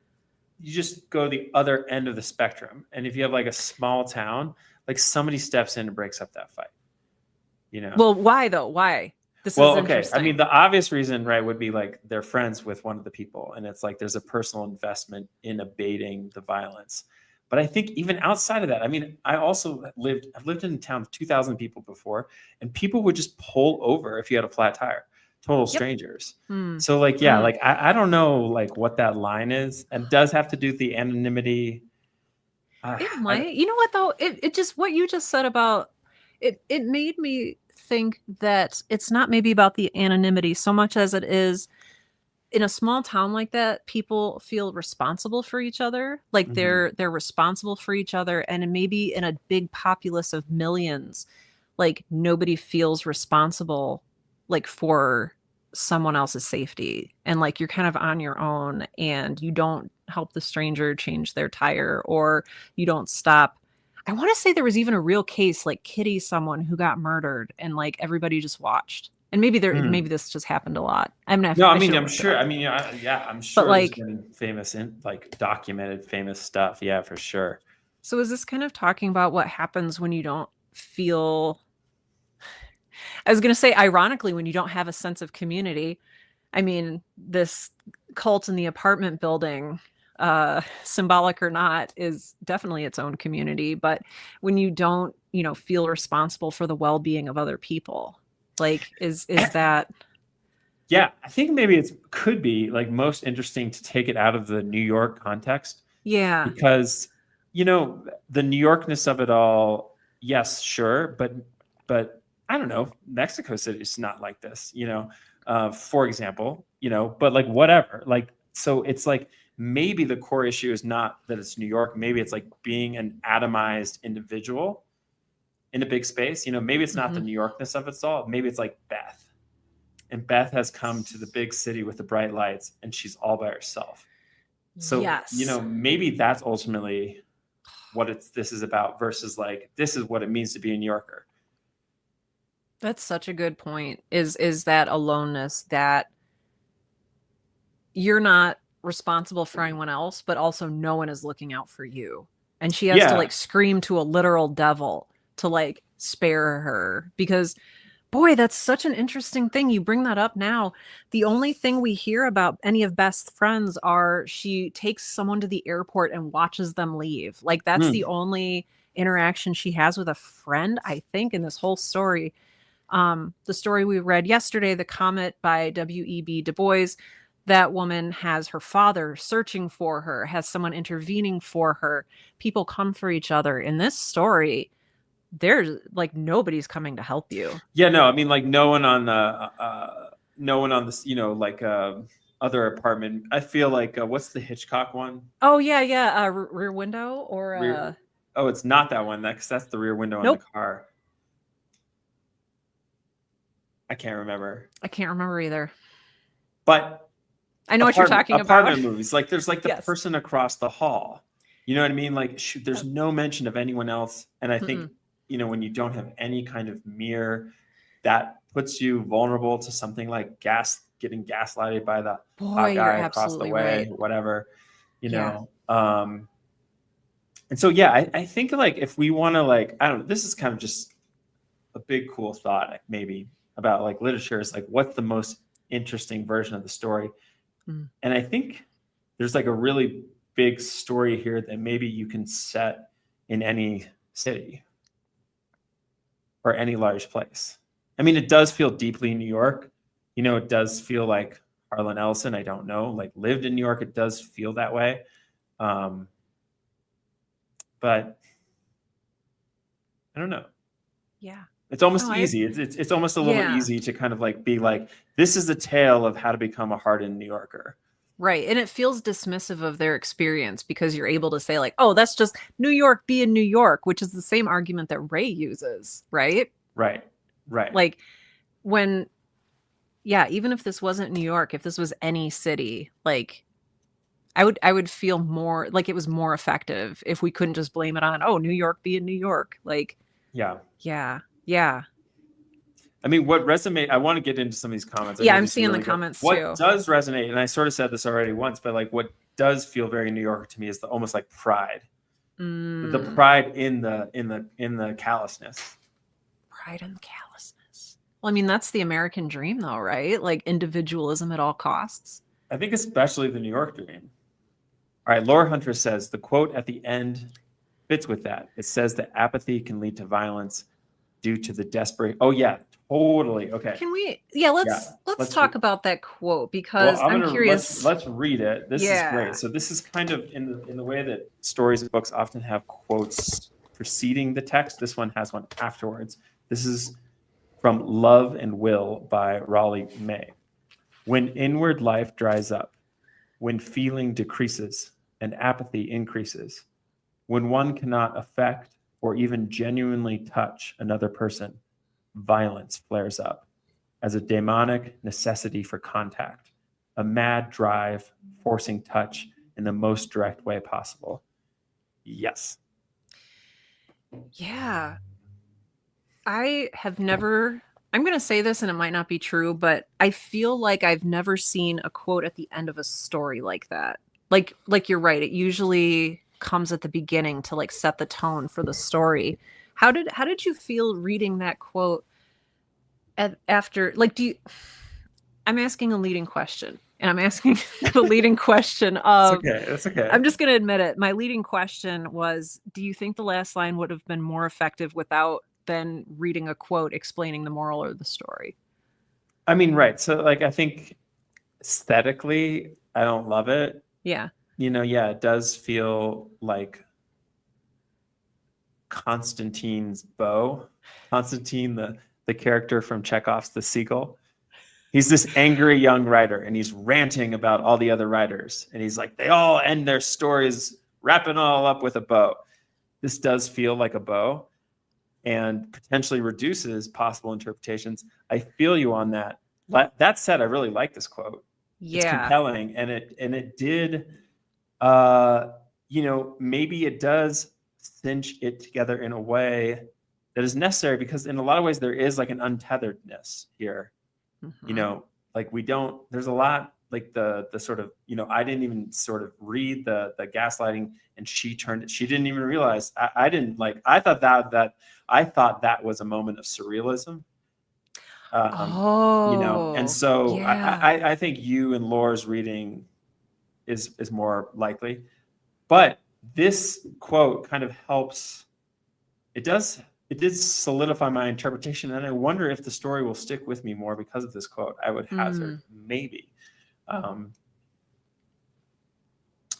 you just go the other end of the spectrum. And if you have like a small town, like somebody steps in and breaks up that fight.
Well, why though? Why? This is
Well, okay. I mean,
interesting.
the obvious reason, right, would be like they're friends with one of the people, and it's like there's a personal investment in abating the violence. But I think even outside of that, I mean, I've lived in a town of 2,000 people before, and people would just pull over if you had a flat tire, total
Yep.
strangers.
Mm.
So like, yeah,
Mm.
like I don't know like what that line is, and it does have to do with the anonymity.
It
I,
might. You know what though? It just, what you just said about it made me think that it's not maybe about the anonymity so much as it is, in a small town like that, people feel responsible for each other. Like,
mhm.
they're responsible for each other, and maybe in a big populace of millions, like, nobody feels responsible, like, for someone else's safety, and like, you're kind of on your own, and you don't help the stranger change their tire, or you don't stop. I want to say there was even a real case, like Kitty, someone who got murdered, and like, everybody just watched. And maybe
Hmm.
this just happened a lot. I'm not,
No, I
I
mean,
should have
I'm
looked it
sure.
up.
I mean, yeah, I'm
But
sure there's
like,
been famous and like documented famous stuff. Yeah, for sure.
so is this kind of talking about what happens when you don't feel, I was going to say, ironically, when you don't have a sense of community? I mean, this cult in the apartment building, symbolic or not, is definitely its own community. But when you don't, feel responsible for the well-being of other people, like, is that,
Yeah, I think maybe it could be like most interesting to take it out of the New York context
yeah.
because the New Yorkness of it all. Yes, sure, but I don't know. Mexico City is not like this. For example. But like whatever. Like so, it's like maybe the core issue is not that it's New York. Maybe it's like being an atomized individual in a big space. Maybe it's not the
Mhm.
New Yorkness of it all. Maybe it's like Beth. And Beth has come to the big city with the bright lights and she's all by herself. So,
Yes.
maybe that's ultimately what this is about versus like this is what it means to be a New Yorker.
That's such a good point. Is that aloneness, that you're not responsible for anyone else, but also no one is looking out for you. And she has to
Yeah.
like scream to a literal devil to like spare her, because boy, that's such an interesting thing. You bring that up now. The only thing we hear about any of Best friends are she takes someone to the airport and watches them leave. Like, that's the
Hmm.
only interaction she has with a friend, I think, in this whole story. The story we read yesterday, The Comet by W.E.B. Du Bois, that woman has her father searching for her, has someone intervening for her. People come for each other. In this story, there's like, nobody's coming to help you.
Yeah, no, I mean like no one on this, like other apartment. I feel like what's the Hitchcock one?
Oh yeah, yeah. Rear Window, or
Rear Oh, it's not that one. That's the rear window on the
nope,
car. I can't remember.
I can't remember either.
But
I know what you're
apartment
talking about.
apartment movies, like there's like the
Yes.
person across the hall. You know what I mean? Like, shoot, there's no mention of anyone else. And I think,
Mm-mm.
when you don't have any kind of mirror, that puts you vulnerable to something like getting gaslighted by the
Boy,
hot
you're
guy across the
absolutely
way,
right.
whatever,
Yeah.
and so, yeah, I think like if we want to like, I don't know, this is kind of just a big, cool thought maybe about like literature is like, what's the most interesting version of the story?
Mm.
And I think there's like a really big story here that maybe you can set in any city or any large place. I mean, it does feel deeply New York. It does feel like Harlan Ellison, I don't know, like lived in New York. It does feel that way. But I don't know.
Yeah.
It's almost
No,
easy. It's almost a little
yeah.
easy to kind of like be like, this is a tale of how to become a hardened New Yorker.
Right. And it feels dismissive of their experience because you're able to say, like, oh, that's just New York being New York, which is the same argument that Ray uses, right?
Right.
Like when, yeah, even if this wasn't New York, if this was any city, like I would feel more like it was more effective if we couldn't just blame it on, oh, New York being New York. Like,
Yeah.
yeah. Yeah.
I mean, what resonate? I want to get into some of these comments. I
Yeah,
know
I'm
these are
seeing the
really good.
comments
What
too.
does resonate, and I sort of said this already once, but like what does feel very New York to me is almost like pride. The
Mm,
pride in the callousness.
pride and callousness. Well, I mean, that's the American dream, though, right? Like individualism at all costs.
I think especially the New York dream. All right, Laura Hunter says the quote at the end fits with that. It says that apathy can lead to violence due to the desperate. Oh yeah, totally. Okay.
Can we? Yeah, let's talk about that quote because
Well,
I'm
let's
curious.
read it. This is
Yeah.
great. So this is kind of in the way that stories and books often have quotes preceding the text. This one has one afterwards. This is from Love and Will by Raleigh May. When inward life dries up, when feeling decreases and apathy increases, when one cannot affect or even genuinely touch another person, violence flares up as a demonic necessity for contact, a mad drive forcing touch in the most direct way possible. Yes.
Yeah. I have never, I'm going to say this and it might not be true, but I feel like I've never seen a quote at the end of a story like that. Like you're right. It usually comes at the beginning to like set the tone for the story. How did you feel reading that quote after like I'm asking a leading question and I'm asking the leading question
It's
of
okay. That's okay.
I'm just going to admit it. My leading question was, do you think the last line would have been more effective without then reading a quote explaining the moral of the story?
I mean, right. So, like, I think aesthetically, I don't love it.
Yeah.
Yeah, it does feel like Constantine's bow. Constantine, the character from Chekhov's The Seagull. He's this angry young writer, and he's ranting about all the other writers. And he's like, they all end their stories wrapping all up with a bow. This does feel like a bow and potentially reduces possible interpretations. I feel you on that. That said, I really like this quote.
Yeah.
It's compelling, and it did, maybe it does cinch it together in a way that is necessary because in a lot of ways there is like an untetheredness here.
Mhm.
Like there's a lot like the sort of, I didn't even sort of read the gaslighting, and she didn't even realize I didn't like, I thought that was a moment of surrealism. And so
Yeah.
I think you and Laura's reading is more likely, but this quote kind of helps. It did solidify my interpretation, and I wonder if the story will stick with me more because of this quote. I would hazard maybe.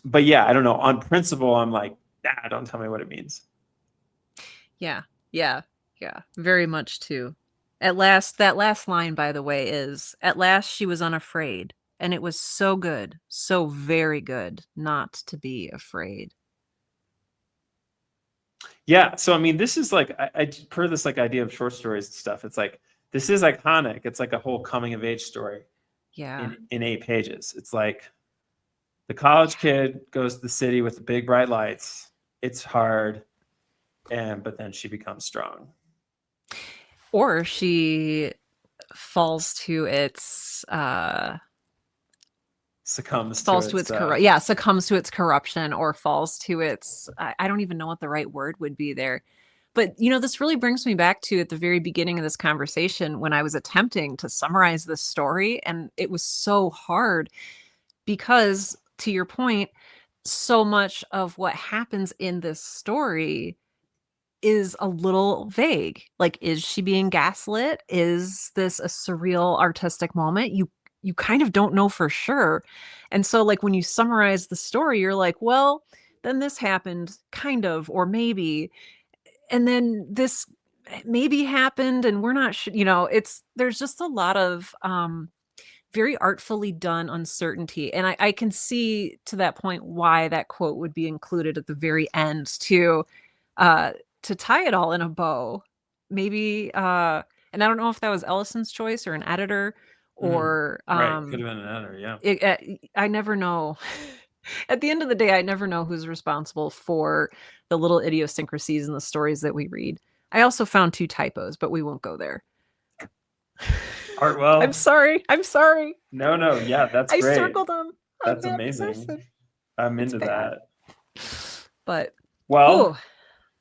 But yeah, I don't know. On principle, I'm like, nah, don't tell me what it means.
Yeah. Yeah. Yeah. Very much too. At last, that last line, by the way, is at last she was unafraid. And it was so good, so very good not to be afraid.
Yeah. So, I mean, this is like, I per this like idea of short stories and stuff. It's like, this is iconic. It's like a whole coming of age story
Yeah.
in 8 pages. It's like, The college kid goes to the city with the big bright lights. It's hard, but then she becomes strong.
Or she falls to its
Succumbs
falls
to
to
its
its succumbs to its corruption, or falls to its I don't even know what the right word would be there. But this really brings me back to at the very beginning of this conversation when I was attempting to summarize this story, and it was so hard because, to your point, so much of what happens in this story is a little vague. Like, is she being gaslit? Is this a surreal artistic moment? You kind of don't know for sure. And so, like, when you summarize the story, you're like, well, then this happened, kind of, or maybe, and then this maybe happened, and we're not sure. There's just a lot of very artfully done uncertainty. And I can see to that point why that quote would be included at the very end to tie it all in a bow. Maybe, and I don't know if that was Ellison's choice or an editor or,
right. Could have been an editor. Yeah.
I never know. At the end of the day, I never know who's responsible for the little idiosyncrasies in the stories that we read. I also found 2 typos, but we won't go there.
Hartwell.
I'm sorry.
No. Yeah, that's great.
I circled them.
That's amazing. I'm into that.
But
well,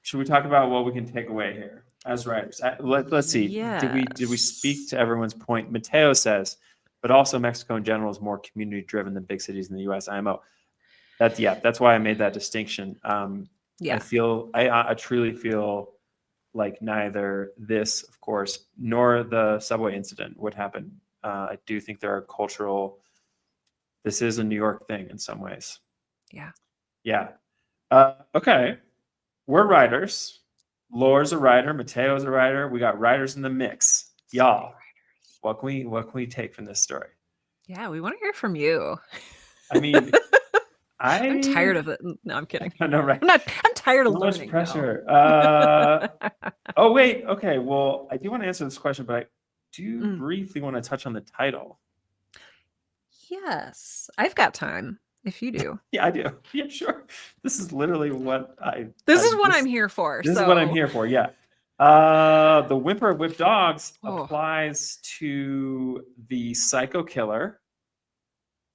should we talk about what we can take away here as writers? Let's see.
Yes.
Did we speak to everyone's point? Mateo says, but also Mexico in general is more community driven than big cities in the U.S. IMO. That's why I made that distinction. I truly feel like neither this, of course, nor the subway incident would happen. I do think there are cultural. This is a New York thing in some ways. Yeah. Okay. We're writers. Laura's a writer. Mateo's a writer. We got writers in the mix. Y'all, what can we take from this story?
Yeah, we want to hear from you.
I mean,
I'm tired of it. No, I'm kidding.
I know, right?
I'm tired of
learning.
Much
pressure. Oh, wait. Okay. Well, I do want to answer this question, but I do briefly want to touch on the title.
Yes. I've got time. If you do.
Yeah, I do. Yeah, sure. This is literally what I'm here for. This is what I'm here for. Yeah. The Whimper of Whipped Dogs applies to the psycho killer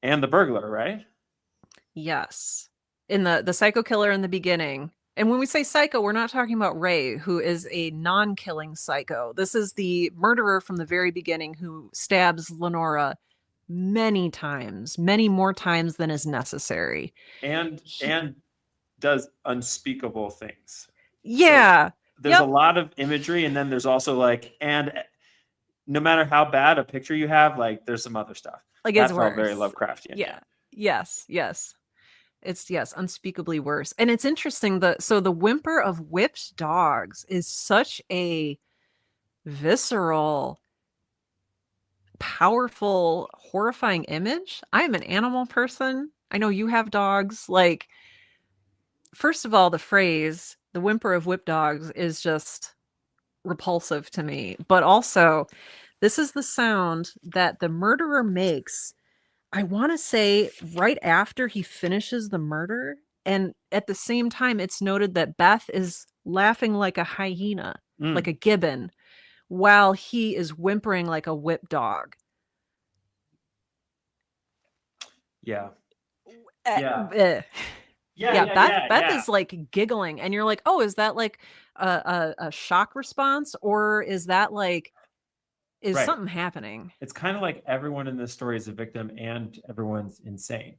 and the burglar, right?
Yes. In the psycho killer in the beginning. And when we say psycho, we're not talking about Ray, who is a non-killing psycho. This is the murderer from the very beginning who stabs Lenora many times, many more times than is necessary, and
does unspeakable things.
Yeah.
So there's a lot of imagery, and then there's also and no matter how bad a picture you have, there's some other stuff.
Like,
that's
it's worse.
Very Lovecraftian.
Yeah. Yes. It's unspeakably worse. And it's interesting so the Whimper of Whipped Dogs is such a visceral, powerful, horrifying image. I'm an animal person. I know you have dogs. First of all, the phrase "the Whimper of Whipped Dogs" is just repulsive to me. But also, this is the sound that the murderer makes, I want to say, right after he finishes the murder. And at the same time, it's noted that Beth is laughing like a hyena, like a gibbon, while he is whimpering like a whipped dog.
Yeah.
Beth is giggling, and you're like, oh, is that a shock response, or is that something happening?
It's kind of like everyone in this story is a victim and everyone's insane.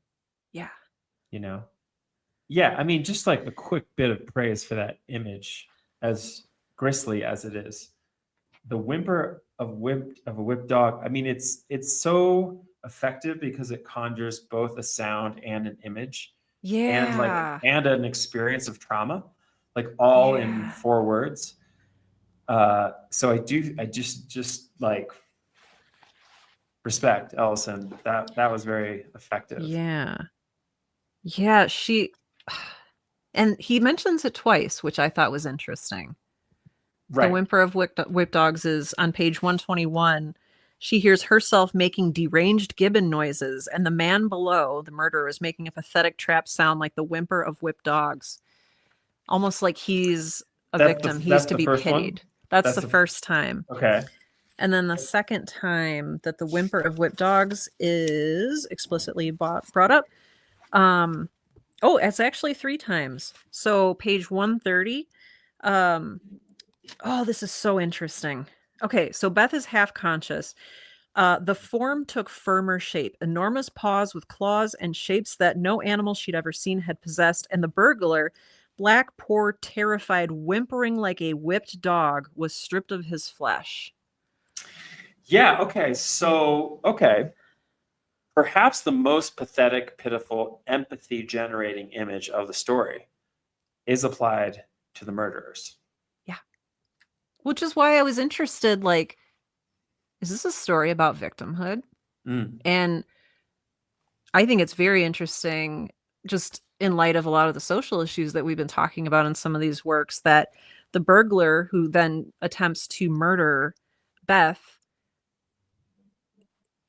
Yeah.
Yeah, I mean, just a quick bit of praise for that image, as grisly as it is. The Whimper of a Whipped Dog. I mean, it's so effective because it conjures both a sound and an image.
Yeah.
And an experience of trauma, all in 4 words. So I just respect Ellison. That was very effective.
Yeah. And he mentions it twice, which I thought was interesting. Right. The Whimper of Whipped Dogs is on page 121, She hears herself making deranged gibbon noises, and the man below, the murderer, is making a pathetic trap sound like the whimper of whipped dogs. Almost like he's a victim. He's
That's
to
the
be
first one.
pitied. That's
That's
the
the
first time.
okay.
And then the second time that the whimper of whipped dogs is explicitly brought up. Oh, it's actually 3 times. So page 130. Oh, this is so interesting. Okay, so Beth is half conscious. The form took firmer shape, enormous paws with claws and shapes that no animal she'd ever seen had possessed, and the burglar, black, poor, terrified, whimpering like a whipped dog, was stripped of his flesh.
Yeah, okay. So, okay. Perhaps the most pathetic, pitiful, empathy generating image of the story is applied to the murderers.
Yeah. Which is why I was interested, like, is this a story about victimhood? And I think it's very interesting, just in light of a lot of the social issues that we've been talking about in some of these works, that the burglar who then attempts to murder Beth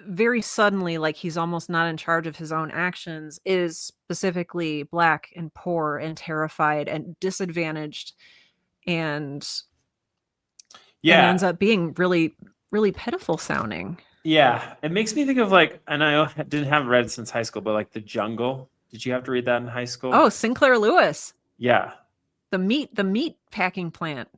very suddenly, like he's almost not in charge of his own actions, is specifically black and poor and terrified and disadvantaged, and ends up being really, really pitiful sounding.
Yeah, it makes me think of like, and I didn't have read since high school, but like The Jungle. Did you have to read that in high school?
Oh, Sinclair Lewis.
Yeah.
The meat packing plant.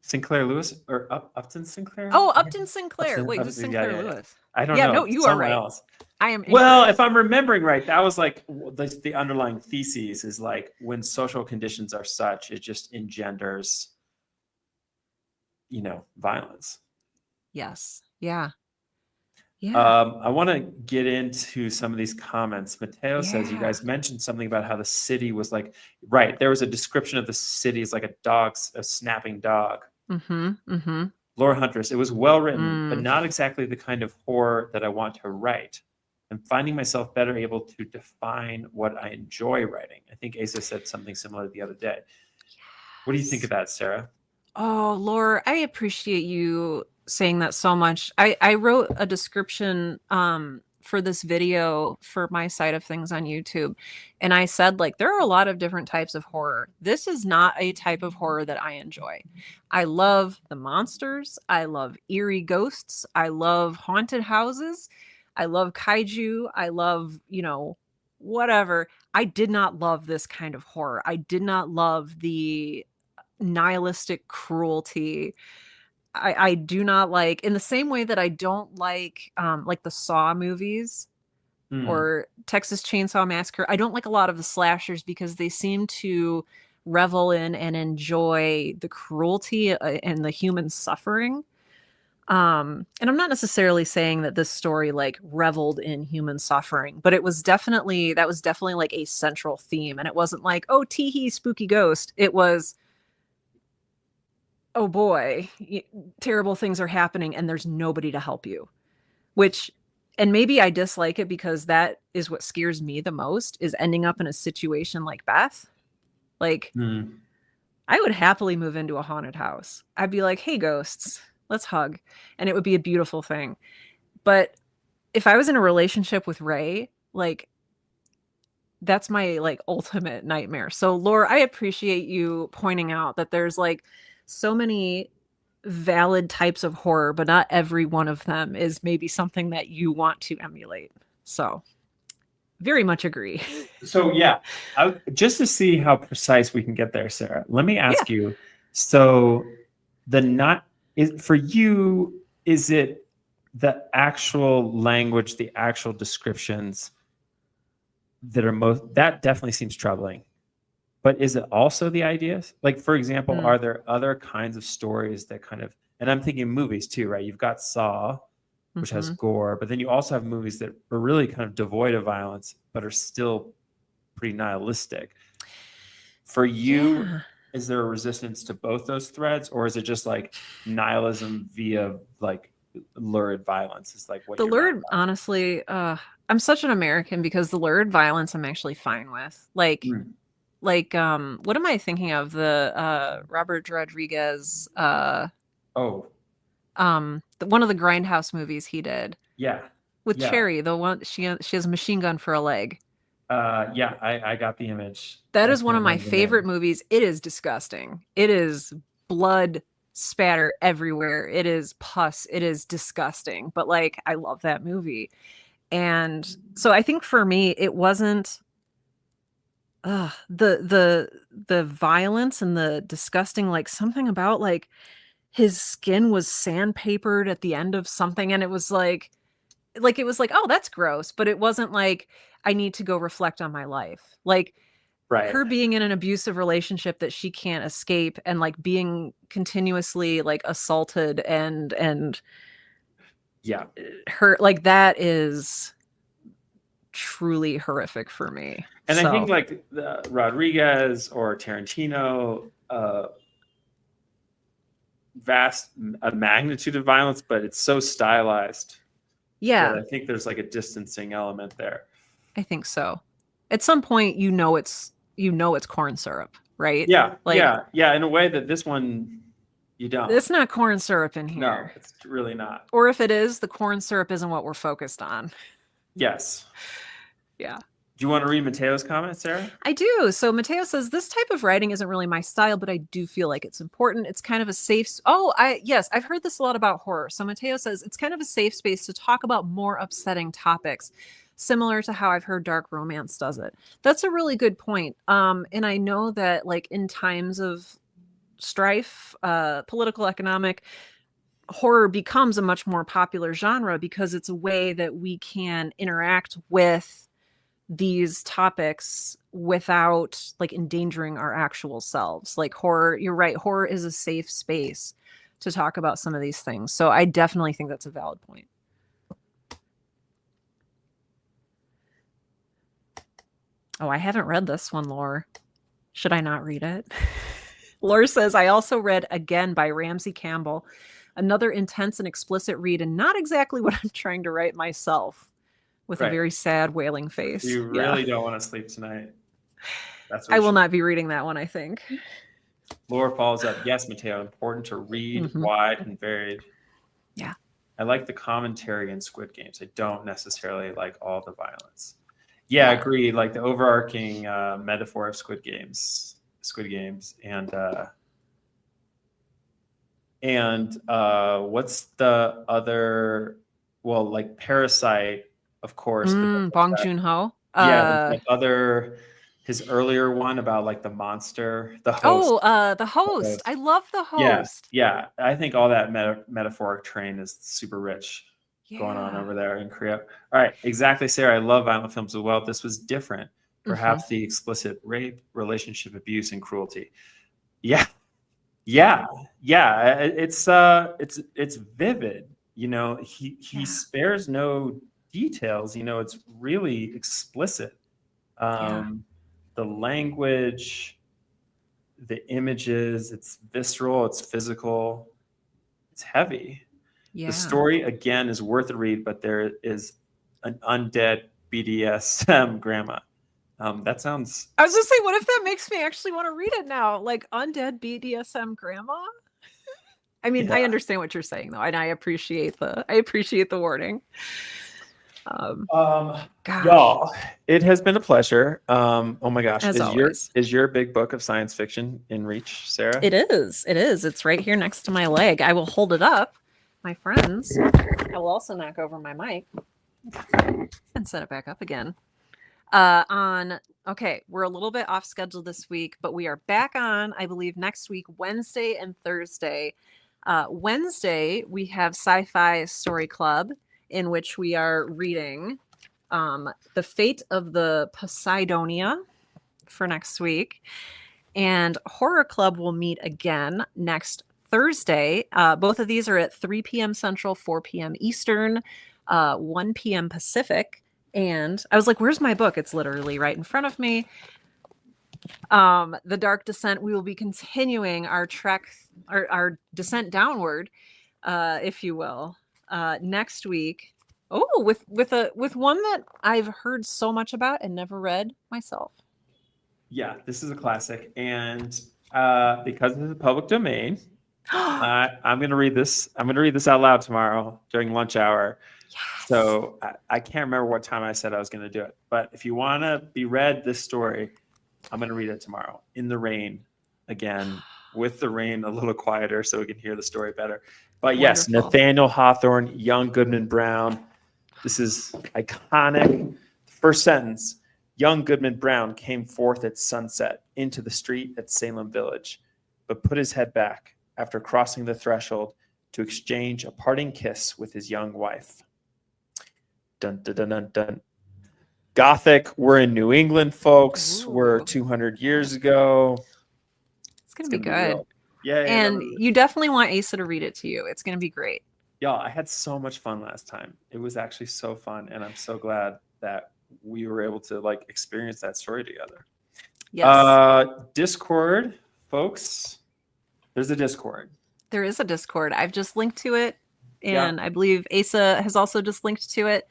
Sinclair Lewis or Upton Sinclair?
Oh, Upton Sinclair.
Upton,
Wait,
Upton,
who's Sinclair Lewis?
I don't know.
No, you are right.
Else.
I am.
Well, if I'm remembering right, that was like the underlying thesis is like when social conditions are such, it just engenders, violence.
Yes. Yeah.
Yeah. I want to get into some of these comments. Mateo says you guys mentioned something about how the city was like, right. There was a description of the city as like a snapping dog.
Mm-hmm. Mm-hmm.
Laura Huntress, it was well written, but not exactly the kind of horror that I want to write. I'm finding myself better able to define what I enjoy writing. I think Asa said something similar the other day. What do you think of that, Sarah?
Oh, Laura, I appreciate you saying that so much. I wrote a description for this video for my side of things on YouTube. And I said, like, there are a lot of different types of horror. This is not a type of horror that I enjoy. I love the monsters. I love eerie ghosts. I love haunted houses. I love kaiju. I love, whatever. I did not love this kind of horror. I did not love the nihilistic cruelty. I do not like, in the same way that I don't like the Saw movies or Texas Chainsaw Massacre. I don't like a lot of the slashers because they seem to revel in and enjoy the cruelty and the human suffering. And I'm not necessarily saying that this story like reveled in human suffering, but that was definitely like a central theme. And it wasn't like, oh, tee-hee, spooky ghost. It was, oh boy, terrible things are happening and there's nobody to help you. And maybe I dislike it because that is what scares me the most, is ending up in a situation like Beth. Like, I would happily move into a haunted house. I'd be like, hey, ghosts, let's hug. And it would be a beautiful thing. But if I was in a relationship with Ray, like, that's my like ultimate nightmare. So Laura, I appreciate you pointing out that there's like so many valid types of horror, but not every one of them is maybe something that you want to emulate. So very much agree.
So yeah, just to see how precise we can get there, Sarah, let me ask you. So for you, is it the actual language, the actual descriptions that definitely seems troubling? But is it also the ideas? Like, for example, are there other kinds of stories that kind of, and I'm thinking movies too, right? You've got Saw, which has gore, but then you also have movies that are really kind of devoid of violence, but are still pretty nihilistic. For you, is there a resistance to both those threads, or is it just like nihilism via like lurid violence? Is like what
the lurid, honestly, I'm such an American because the lurid violence I'm actually fine with. Like, what am I thinking of? The Robert Rodriguez One of the Grindhouse movies he did
Yeah.
with
Yeah.
Cherry, the one she has a machine gun for a leg.
Yeah, I got the image.
That
I
is one
can't
of my
remember the
favorite
name.
movies. It is disgusting. It is blood spatter everywhere. It is pus. It is disgusting. But like, I love that movie. And so I think for me, it wasn't the violence and the disgusting, like something about like his skin was sandpapered at the end of something, and it was like it was like, oh, that's gross, but it wasn't like I need to go reflect on my life. Like
Right.
her being in an abusive relationship that she can't escape, and like being continuously like assaulted and
Yeah.
her, like that is truly horrific for me.
And I think
So
like Rodriguez or Tarantino, vast a magnitude of violence, but it's so stylized
yeah,
that I think there's like a distancing element there.
I think so. At some point, it's corn syrup, right?
Yeah,
Like
yeah. In a way that this one you don't.
it's not corn syrup in
No,
here.
it's really not.
Or if it is, the corn syrup isn't what we're focused on.
Yes.
Yeah.
Do you want to read Mateo's comment, Sarah?
I do. So Mateo says this type of writing isn't really my style, but I do feel like it's important. It's kind of a safe. Yes, I've heard this a lot about horror. So Mateo says it's kind of a safe space to talk about more upsetting topics, similar to how I've heard dark romance does it. That's a really good point. And I know that like in times of strife, political, economic, horror becomes a much more popular genre because it's a way that we can interact with these topics without like endangering our actual selves. Like horror, you're right, horror is a safe space to talk about some of these things. So I definitely think that's a valid point. Oh, I haven't read this one, Lore. Should I not read it? Lore says, I also read Again by Ramsey Campbell, another intense and explicit read, and not exactly what I'm trying to write myself, with a very sad, wailing face.
You really don't want to sleep tonight. That's
I will not be reading that one, I think.
Laura follows up. Yes, Mateo, important to read wide and varied.
Yeah.
I like the commentary in Squid Games. I don't necessarily like all the violence. Yeah, agree. Like the overarching metaphor of Squid Games, and what's the other? Well, like Parasite, of course.
Bong Joon-ho.
His earlier one about like the monster, the host.
Oh, the host. I love the host.
Yeah. I think all that metaphoric train is super rich going on over there in Korea. All right, exactly, Sarah. I love violent films as well. This was different. Perhaps the explicit rape, relationship abuse, and cruelty. Yeah. It's vivid. You know, he spares no details. You know, it's really explicit. The language, the images, it's visceral, it's physical, it's heavy. The story, again, is worth a read, but there is an undead BDSM grandma. That sounds...
I was going to say, what if that makes me actually want to read it now? Like, undead BDSM grandma? I mean, I understand what you're saying, though, and I appreciate the wording.
Y'all, it has been a pleasure. Oh my gosh.
Is
your big book of science fiction in reach, Sarah?
It is. It's right here next to my leg. I will hold it up, my friends. I will also knock over my mic and set it back up again. Okay, we're a little bit off schedule this week, but we are back on, I believe, next week, Wednesday and Thursday. Wednesday, we have Sci-Fi Story Club, in which we are reading The Fate of the Poseidonia for next week. And Horror Club will meet again next Thursday. Both of these are at 3 p.m. Central, 4 p.m. Eastern, 1 p.m. Pacific. And I was like, where's my book? It's literally right in front of me. The Dark Descent, we will be continuing our trek, our descent downward, if you will. Next week, with one that I've heard so much about and never read myself.
Yeah, this is a classic, and because it's a public domain, I'm going to read this. I'm going to read this out loud tomorrow during lunch hour.
Yes.
So I can't remember what time I said I was going to do it. But if you want to be read this story, I'm going to read it tomorrow in the rain again, with the rain a little quieter so we can hear the story better. But yes,
Wonderful.
Nathaniel Hawthorne, young Goodman Brown. This is iconic. First sentence: young Goodman Brown came forth at sunset into the street at Salem Village, but put his head back after crossing the threshold to exchange a parting kiss with his young wife. Dun, dun, dun, dun, dun. Gothic, we're in New England, folks.
Ooh.
We're 200 years ago.
It's going to be good.
Real. Yeah.
And you definitely want Asa to read it to you. It's going to be great.
Y'all, I had so much fun last time. It was actually so fun. And I'm so glad that we were able to like experience that story together.
Yes.
Discord, folks. There's a Discord.
There is a Discord. I've just linked to it. And I believe Asa has also just linked to it.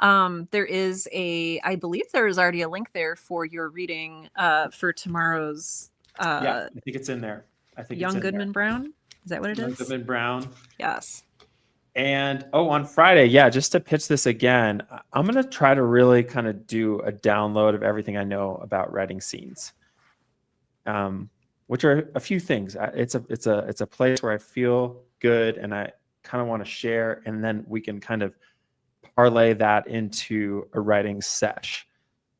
I believe there is already a link there for your reading for tomorrow's.
I think it's in there. I think
Young
it's in
Goodman
there.
Brown. Is that what it
Young
is?
Goodman Brown.
Yes.
And on Friday, just to pitch this again, I'm gonna try to really kind of do a download of everything I know about writing scenes, which are a few things. It's a place where I feel good and I kind of want to share, and then we can kind of parlay that into a writing sesh.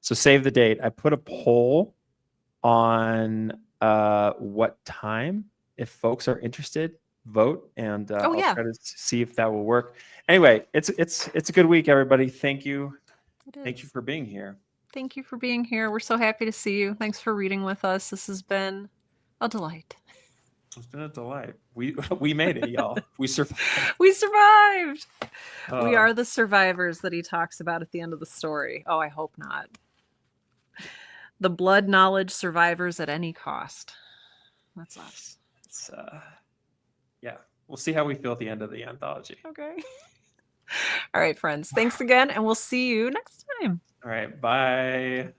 So save the date. I put a poll on what time, if folks are interested, vote, and I'll try to see if that will work. Anyway, it's a good week, everybody. Thank you. Thank you for being here.
Thank you for being here. We're so happy to see you. Thanks for reading with us. This has been a delight.
It's been a delight. We made it, y'all. We survived.
We survived. We are the survivors that he talks about at the end of the story. Oh, I hope not. The blood knowledge survivors at any cost. That's us.
It's we'll see how we feel at the end of the anthology.
Okay. All right, friends. Thanks again, and we'll see you next time.
All right. Bye.